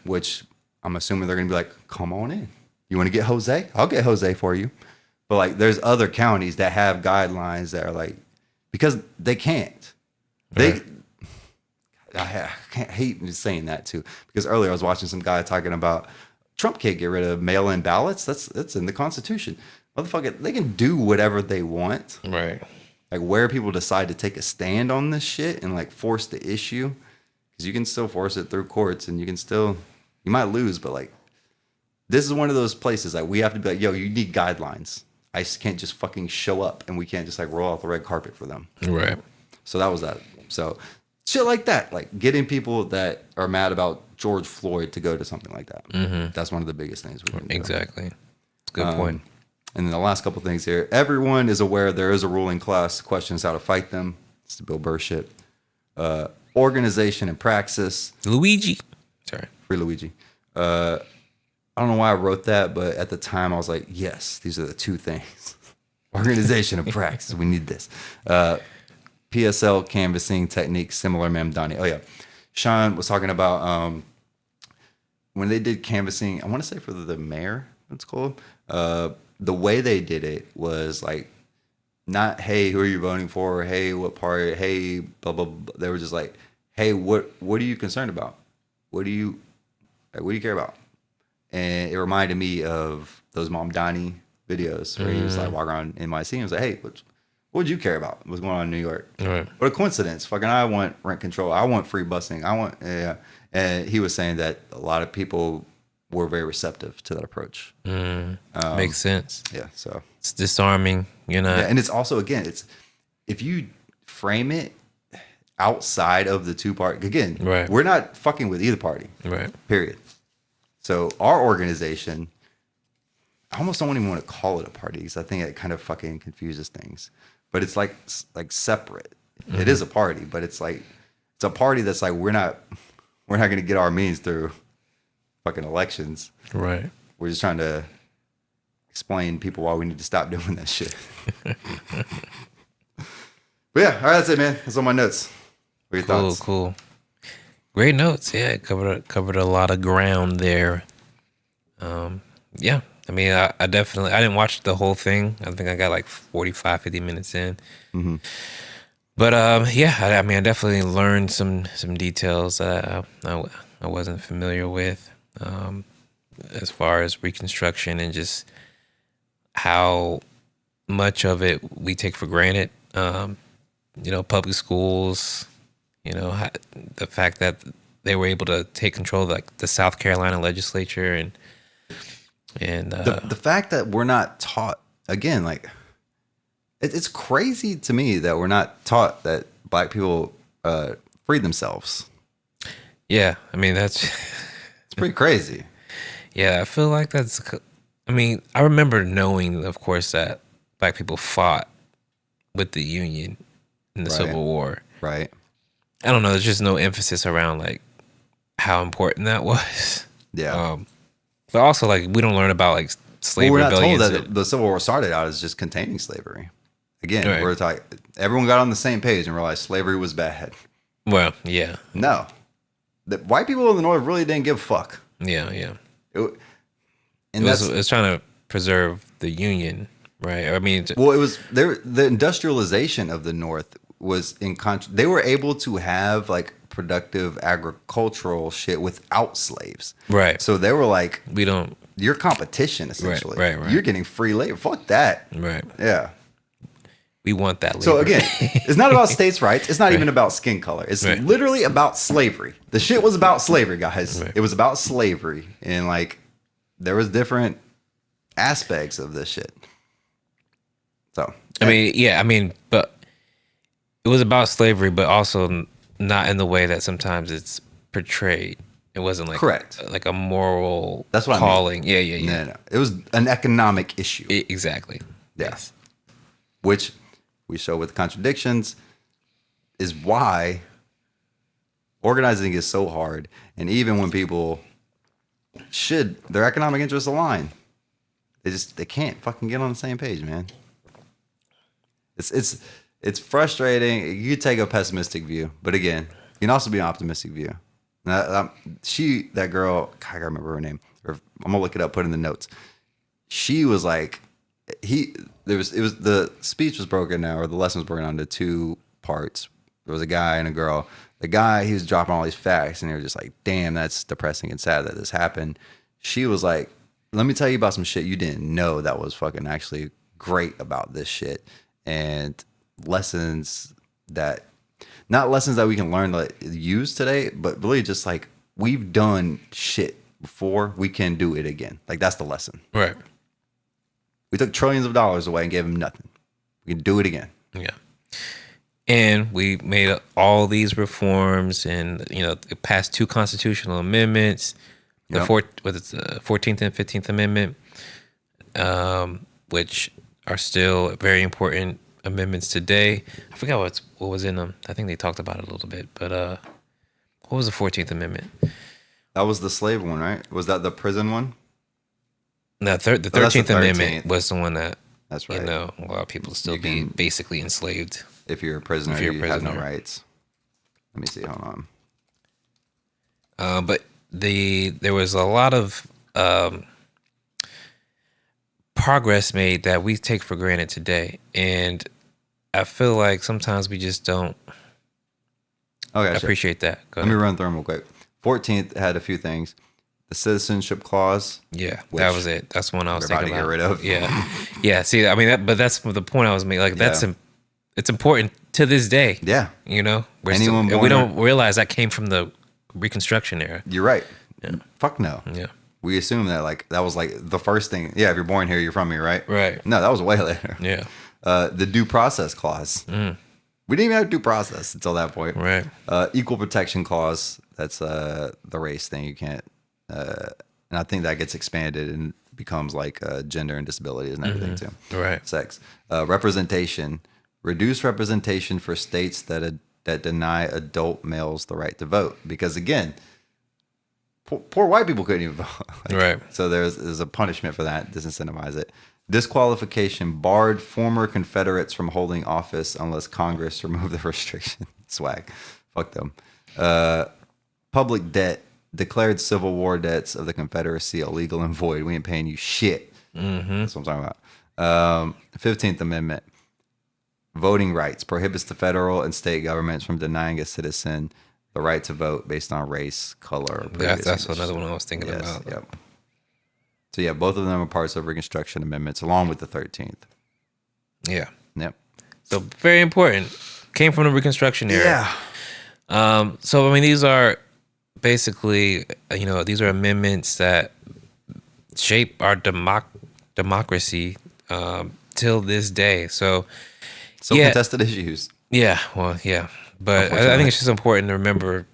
which I'm assuming they're going to be like, come on in. You want to get Jose? I'll get Jose for you. But, like, there's other counties that have guidelines that are like, because they can't. I can't hate saying that, too. Because earlier I was watching some guy talking about Trump can't get rid of mail-in ballots. That's in the Constitution. Motherfucker, they can do whatever they want. Right. Like, where people decide to take a stand on this shit and like force the issue, because you can still force it through courts and you might lose, but like, this is one of those places like we have to be like, yo, you need guidelines. I just can't just fucking show up and we can't just like roll out the red carpet for them. Right. So that was that. So shit like that, like getting people that are mad about George Floyd to go to something like that. That's one of the biggest things we can do. Exactly. Good point. And then the last couple things here. Everyone is aware there is a ruling class. Question is how to fight them. It's the Bill Burr shit. Organization and praxis. Luigi. Sorry. Free Luigi. I don't know why I wrote that, but at the time I was like, yes, these are the two things. Organization and praxis. We need this. PSL canvassing technique, similar Mamdani. Oh, yeah. Sean was talking about when they did canvassing, I want to say for the mayor, it's called. The way they did it was like, not, hey, who are you voting for? Hey, what party? Hey, blah, blah, blah. They were just like, hey, what are you concerned about? What do you care about? And it reminded me of those Mamdani videos where he was like walking around NYC and was like, hey, what would you care about? What's going on in New York? Right. What a coincidence. Fucking I want rent control. I want free busing. And he was saying that a lot of people were very receptive to that approach. Makes sense. Yeah. So It's disarming. You're not. yeah, and it's also, again, it's if you frame it outside of the two party, again, Right. we're not fucking with either party. Right. Period. So our organization, I almost don't even want to call it a party because I think it kind of fucking confuses things. But it's like separate. It is a party, but it's like it's a party that's like we're not going to get our means through fucking elections. Right. We're just trying to explain people why we need to stop doing that shit. But yeah, all right, that's it, man. That's all my notes. What are your thoughts? Cool. Great notes. Yeah, covered a lot of ground there. Yeah. I mean, I definitely, I didn't watch the whole thing. I think I got like 45, 50 minutes in. But yeah, I mean, I definitely learned some details that I wasn't familiar with, as far as Reconstruction and just how much of it we take for granted. You know, public schools, you know, the fact that they were able to take control of like the South Carolina legislature and the fact that we're not taught, again, like it's crazy to me that we're not taught that black people freed themselves. yeah, I mean, that's It's pretty crazy. yeah, I feel like that's, I mean, I remember knowing, of course, that black people fought with the Union in the Right. Civil War. Right. I don't know, there's just no emphasis around like how important that was. Yeah. But also, like, we don't learn about like slave Well, we're not told rebellions. that the Civil War started out as just containing slavery. Again, Right. we're talking, everyone got on the same page and realized slavery was bad. Well, yeah, No. The white people in the North really didn't give a fuck. yeah. And It was trying to preserve the Union, right? I mean, well, it was there. The industrialization of the North was they were able to have like productive agricultural shit without slaves. right. So they were like, We don't. your competition essentially. right. You're getting free labor. Fuck that. Right. Yeah. We want that. Labor. So again, it's not about states' rights. It's not even about skin color. It's Right. literally about slavery. The shit was about slavery, guys. Right. It was about slavery, and like there was different aspects of this shit. So I mean, but it was about slavery, but also not in the way that sometimes it's portrayed. It wasn't like Correct. like a moral That's what I mean. calling. Yeah. no, it was an economic issue, Exactly. Yes. Which we show with contradictions is why organizing is so hard, and even when people should their economic interests align, they can't fucking get on the same page, man. It's frustrating. You take a pessimistic view, but again, you can also be an optimistic view. That girl, I can't remember her name. Or I'm gonna look it up. Put it in the notes. She was like, the speech was broken now, or the lesson was broken down into two parts. There was a guy and a girl. The guy, he was dropping all these facts, and they were just like, damn, that's depressing and sad that this happened. She was like, let me tell you about some shit you didn't know that was fucking actually great about this shit. And lessons that, not lessons that we can learn to use today, but really just like, we've done shit before, we can do it again. Like, that's the lesson. Right. We took trillions of dollars away and gave them nothing. We can do it again. Yeah. And we made all these reforms, and it passed 2 constitutional amendments. The Yep. 14th and 15th Amendment, which are still very important amendments today. I forgot what was in them. I think they talked about it a little bit, but what was the 14th Amendment? That was the slave one, right? Was that the prison one? No, the that's the 13th Amendment 13th. was the one that That's right. a lot of people still You be can- basically enslaved. If you're a prisoner, If you're a you have no prisoner. rights. Let me see. Hold on. But there was a lot of progress made that we take for granted today, and I feel like sometimes we just don't Okay, shit. appreciate that. Go Let me ahead. run through them real quick. 14th had a few things. The citizenship clause. Yeah, which that was it. That's one I was we're about thinking to get about. rid of. Yeah, yeah. See, I mean, but that's the point I was making. Like, it's important to this day. Yeah, We're Anyone and we born don't realize that came from the Reconstruction era. you're right. Fuck no. Yeah, We assume that that was the first thing. Yeah, if you're born here, you're from here, right? right. No, that was way later. Yeah, The due process clause. We didn't even have due process until that point. right. Equal protection clause. That's the race thing. You can't. And I think that gets expanded and becomes like gender and disabilities and everything too. Right. Sex. Representation. Reduce representation for states that deny adult males the right to vote. Because again, poor white people couldn't even vote. Right. So there's a punishment for that. Disincentivize it. Disqualification barred former Confederates from holding office unless Congress removed the restriction. Swag. Fuck them. Public debt. Declared Civil War debts of the Confederacy illegal and void. We ain't paying you shit. That's what I'm talking about. 15th Amendment. Voting rights. Prohibits the federal and state governments from denying a citizen the right to vote based on race, color, or previous That's conditions. another one I was thinking Yes, about. yep. So yeah, both of them are parts of Reconstruction amendments, along with the 13th. Yeah. Yep. So very important. Came from the Reconstruction era. So I mean, these are basically, these are amendments that shape our democracy till this day. So Still yeah, contested issues. yeah, well, yeah, but I think it's just important to remember,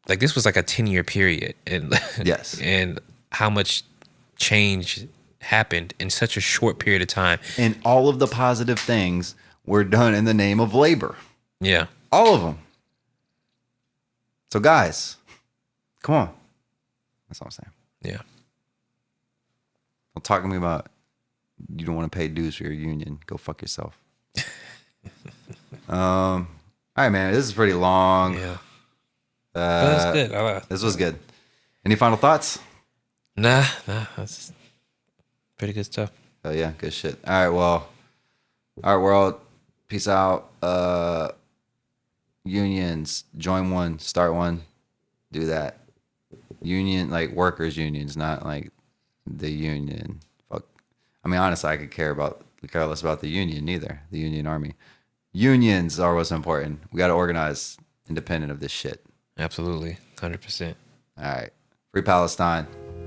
like, this was like a 10-year period, and Yes. and how much change happened in such a short period of time. And all of the positive things were done in the name of labor. Yeah, All of them. So guys, come on. That's all I'm saying. yeah, Don't talk to me about you don't want to pay dues for your union. Go fuck yourself. All right, man. This is pretty long. yeah. That's good. This was good. Any final thoughts? Nah, that's pretty good stuff. Oh yeah, good shit. All right, well, all right, world. Peace out. Unions, join one, start one, do that. Union, like workers' unions, not like the union. Fuck. I mean, honestly, I could care less about the union neither. The Union Army. Unions are what's important. We got to organize independent of this shit. Absolutely, 100%. All right, free Palestine.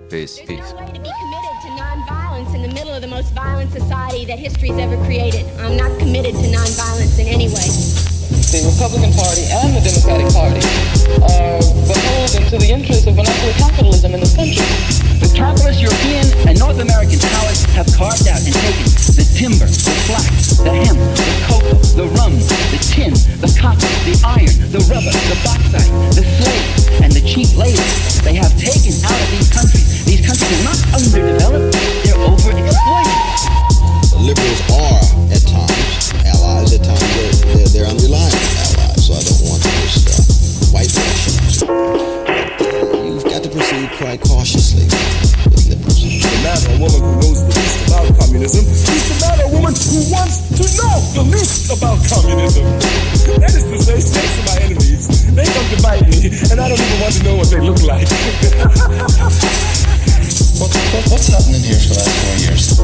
Peace. There's Peace. no way to be committed to nonviolence in the middle of the most violent society that history's ever created. I'm not committed to nonviolence in any way. The Republican Party and the Democratic Party are beholden to the interests of monopoly capitalism in this country. The capitalist European and North American powers have carved out and taken the timber, the flax, the hemp, the cocoa, the rum, the tin, the cotton, the iron, the rubber, the bauxite, the slaves, and the cheap labor. They have taken out of these countries. These countries are not underdeveloped, they're overexploited. Liberals are, at times, allies. At times, they're unreliable allies. So I don't want to just whitewash them. You've got to proceed quite cautiously with liberals. The man or woman who knows the least about communism is the man or woman who wants to know the least about communism. That is to say, snakes are my enemies. They come to bite me, and I don't even want to know what they look like. What's happened in here for the last 4 years?